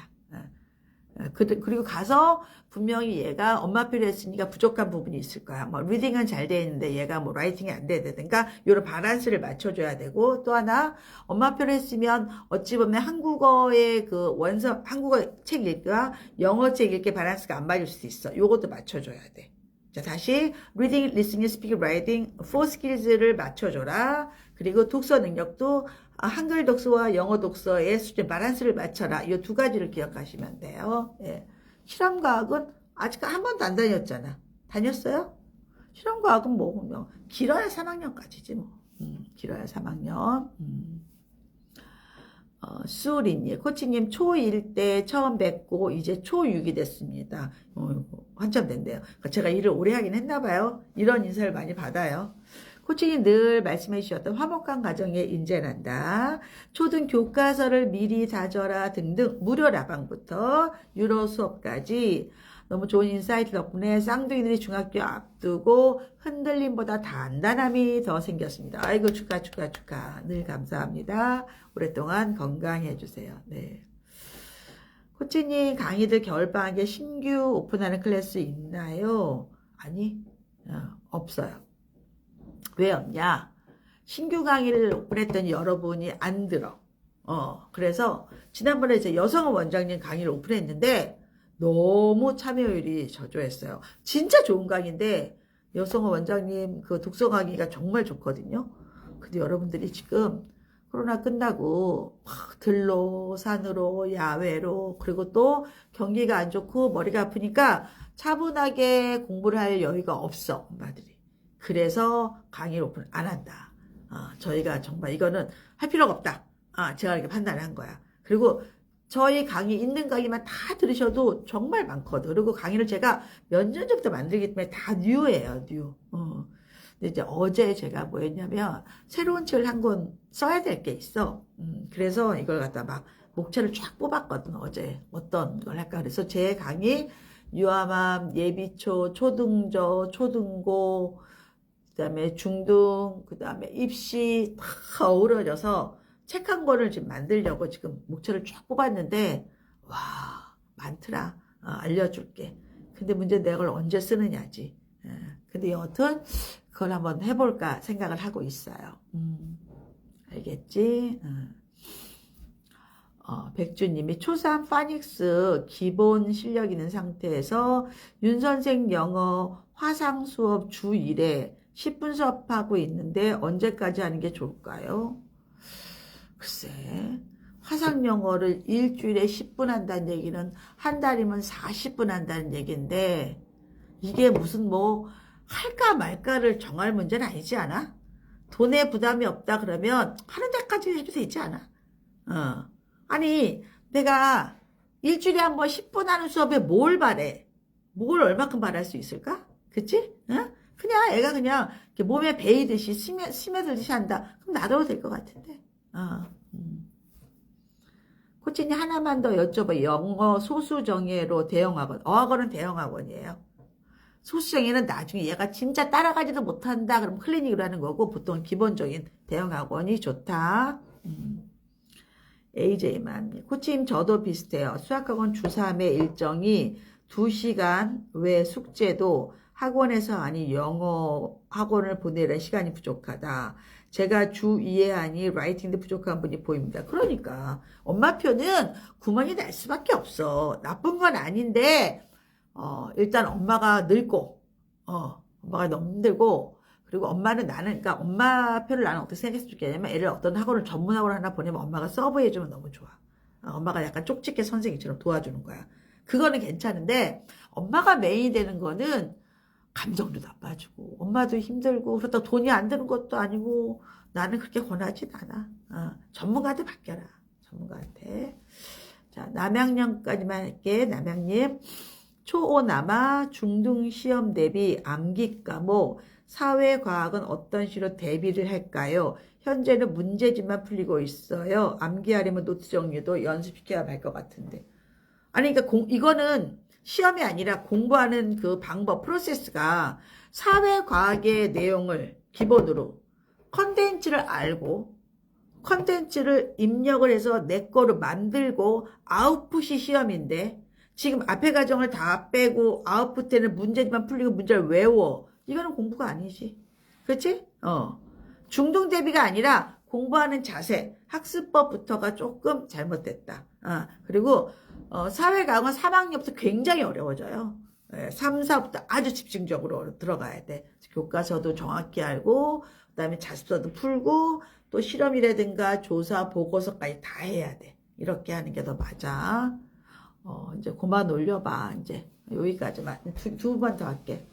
그리고 가서 분명히 얘가 엄마표를 했으니까 부족한 부분이 있을 거야. 뭐 리딩은 잘 돼 있는데 얘가 뭐 라이팅이 안 돼야 되든가 이런 밸런스를 맞춰줘야 되고, 또 하나 엄마표를 했으면 어찌 보면 한국어의 그 원서 한국어 책 읽기와 영어 책 읽기 밸런스가 안 맞을 수 있어. 요것도 맞춰줘야 돼. 자, 다시 reading, listening, speaking, writing, four skills를 맞춰줘라. 그리고 독서 능력도 한글 독서와 영어 독서의 수준 밸런스를 맞춰라. 이 두 가지를 기억하시면 돼요. 예. 실험과학은 아직 한 번도 안 다녔잖아. 다녔어요? 실험과학은 뭐 길어야 3학년까지지 뭐. 길어야 3학년. 수리님, 코치님 초1 때 처음 뵙고 이제 초6이 됐습니다. 한참 된대요. 제가 일을 오래 하긴 했나 봐요. 이런 인사를 많이 받아요. 코치님 늘 말씀해 주셨던 화목한 가정에 인재난다. 초등 교과서를 미리 다져라 등등 무료 라방부터 유로 수업까지 너무 좋은 인사이트 덕분에 쌍둥이들이 중학교 앞두고 흔들림보다 단단함이 더 생겼습니다. 아이고 축하. 늘 감사합니다. 오랫동안 건강해 주세요. 네. 코치님 강의들 겨울방학에 신규 오픈하는 클래스 있나요? 아니, 없어요. 왜 없냐? 신규 강의를 오픈했더니 여러분이 안 들어. 그래서 지난번에 이제 여성어 원장님 강의를 오픈했는데 너무 참여율이 저조했어요. 진짜 좋은 강의인데 여성어 원장님 그 독서 강의가 정말 좋거든요. 근데 여러분들이 지금 코로나 끝나고 막 들로 산으로 야외로 그리고 또 경기가 안 좋고 머리가 아프니까 차분하게 공부를 할 여유가 없어 엄마들이. 그래서 강의를 오픈 안 한다. 저희가 정말 이거는 할 필요가 없다. 제가 이렇게 판단을 한 거야. 그리고 저희 강의 있는 강의만 다 들으셔도 정말 많거든. 그리고 강의를 제가 몇 년 전부터 만들기 때문에 다 뉴예요, 뉴. 근데 이제 어제 제가 뭐 했냐면 새로운 책을 한 권 써야 될 게 있어. 그래서 이걸 갖다 막 목차를 쫙 뽑았거든, 어제. 어떤 걸 할까. 그래서 제 강의 유아맘, 예비초, 초등저, 초등고, 그 다음에 중등, 그 다음에 입시 다 어우러져서 책 한 권을 지금 만들려고 지금 목차를 쫙 뽑았는데, 와, 많더라. 알려줄게. 근데 문제는 내가 그걸 언제 쓰느냐지. 근데 여하튼, 그걸 한번 해볼까 생각을 하고 있어요. 알겠지? 백주님이 초3 파닉스 기본 실력 있는 상태에서 윤선생 영어 화상 수업 주 1회 10분 수업하고 있는데 언제까지 하는 게 좋을까요? 글쎄, 화상 영어를 일주일에 10분 한다는 얘기는 한 달이면 40분 한다는 얘기인데 이게 무슨 뭐 할까 말까를 정할 문제는 아니지 않아? 돈에 부담이 없다 그러면 하는 데까지 해도 되지 않아? 아니 내가 일주일에 한 번 10분 하는 수업에 뭘 바래? 뭘 얼마큼 바랄 수 있을까? 그치? 그냥 애가 그냥 몸에 베이듯이 스며들듯이 한다. 그럼 놔둬도 될 것 같은데. 코치님 하나만 더 여쭤봐. 영어 소수정예로 대형학원. 어학원은 대형학원이에요. 소수정예는 나중에 얘가 진짜 따라가지도 못한다. 그럼 클리닉으로 하는 거고 보통 기본적인 대형학원이 좋다. AJ만. 코치님 저도 비슷해요. 수학학원 주3의 일정이 2시간 외 숙제도 학원에서 아니 영어 학원을 보내는 시간이 부족하다. 제가 주 2회 하니 라이팅도 부족한 분이 보입니다. 그러니까 엄마표는 구멍이 날 수밖에 없어. 나쁜 건 아닌데 일단 엄마가 늙고 엄마가 너무 힘들고 그리고 엄마는 그러니까 엄마표를 나는 어떻게 생각했으면 좋겠냐면 애를 어떤 학원을 전문 학원 하나 보내면 엄마가 서브해주면 너무 좋아. 엄마가 약간 쪽집게 선생님처럼 도와주는 거야. 그거는 괜찮은데 엄마가 메인이 되는 거는 감정도 나빠지고 엄마도 힘들고 그렇다고 돈이 안 드는 것도 아니고 나는 그렇게 권하진 않아. 전문가한테 맡겨라. 전문가한테. 자, 남양년까지만 할게. 남양님. 초5 남아 중등 시험 대비 암기 과목, 사회과학은 어떤 식으로 대비를 할까요? 현재는 문제집만 풀리고 있어요. 암기하려면 노트 정리도 연습시켜야 할 것 같은데. 아니, 그러니까 이거는 시험이 아니라 공부하는 그 방법, 프로세스가 사회과학의 내용을 기본으로 컨텐츠를 알고 컨텐츠를 입력을 해서 내 거로 만들고 아웃풋이 시험인데 지금 앞에 과정을 다 빼고 아웃풋에는 문제만 풀리고 문제를 외워. 이거는 공부가 아니지. 그렇지? 중등 대비가 아니라 공부하는 자세, 학습법부터가 조금 잘못됐다. 그리고 사회과학은 3학년부터 굉장히 어려워져요. 3, 4부터 아주 집중적으로 들어가야 돼. 교과서도 정확히 알고 그다음에 자습서도 풀고 또 실험이라든가 조사, 보고서까지 다 해야 돼. 이렇게 하는 게 더 맞아. 이제 그만 올려봐. 이제 여기까지만 두 번 더 할게.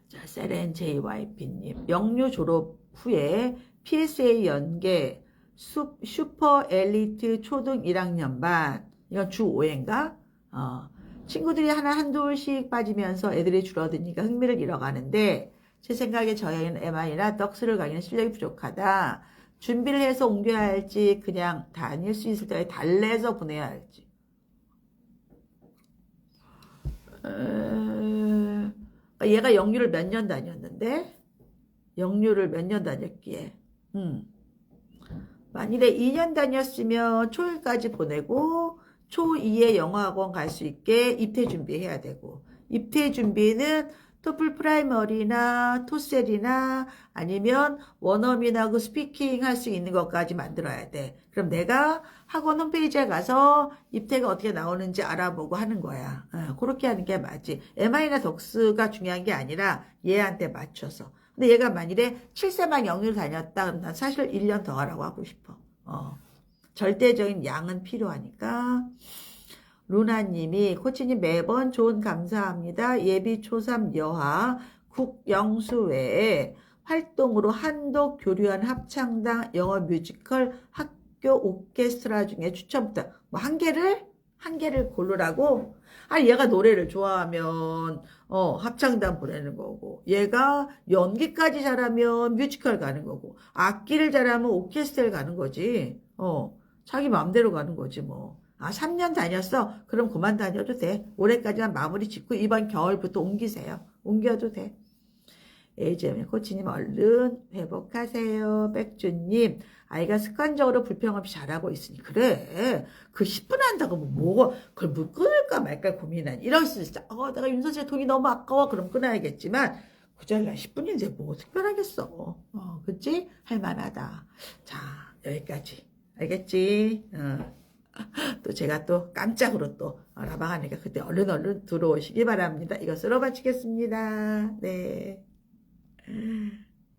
자, 세렌 JYP님. 영유 졸업 후에 PSA 연계 슈퍼 엘리트 초등 1학년 반. 이건 주 5회인가? 친구들이 한둘씩 빠지면서 애들이 줄어드니까 흥미를 잃어가는데 제 생각에 저희는 MI나 덕스를 가기는 실력이 부족하다. 준비를 해서 옮겨야 할지 그냥 다닐 수 있을 때까지 달래서 보내야 할지. 얘가 영유를 몇 년 다녔는데? 영유를 몇 년 다녔기에. 만일에 2년 다녔으면 초1까지 보내고 초2에 영어학원 갈 수 있게 입퇴 준비해야 되고 입퇴 준비는 토플 프라이머리나 토셀이나 아니면 원어민하고 스피킹 할 수 있는 것까지 만들어야 돼. 그럼 내가 학원 홈페이지에 가서 입퇴가 어떻게 나오는지 알아보고 하는 거야. 그렇게 하는 게 맞지. MI나 덕스가 중요한 게 아니라 얘한테 맞춰서. 근데 얘가 만일에 7세만 영유를 다녔다 그럼 난 사실 1년 더 하라고 하고 싶어. 절대적인 양은 필요하니까. 루나님이 코치님 매번 조언 감사합니다. 예비 초3 여하 국영수회에 활동으로 한독 교류한 합창단 영어 뮤지컬 학교 오케스트라 중에 추천부터 뭐 한 개를 고르라고. 아니 얘가 노래를 좋아하면 합창단 보내는 거고 얘가 연기까지 잘하면 뮤지컬 가는 거고 악기를 잘하면 오케스트라를 가는 거지. 자기 마음대로 가는 거지 뭐. 3년 다녔어? 그럼 그만 다녀도 돼. 올해까지만 마무리 짓고 이번 겨울부터 옮기세요. 옮겨도 돼. 에이제미 코치님 얼른 회복하세요. 백주님 아이가 습관적으로 불평 없이 잘하고 있으니 그래. 그 10분 한다고 뭐 그걸 뭐 끊을까 말까 고민한. 이럴 수 있어. 내가 윤서재 돈이 너무 아까워. 그럼 끊어야겠지만 그잘나 10분인데 뭐 특별하겠어. 그치? 할만하다. 자 여기까지. 알겠지? 또 제가 또 깜짝으로 또 라방하니까 그때 얼른 들어오시기 바랍니다. 이것으로 마치겠습니다. 네.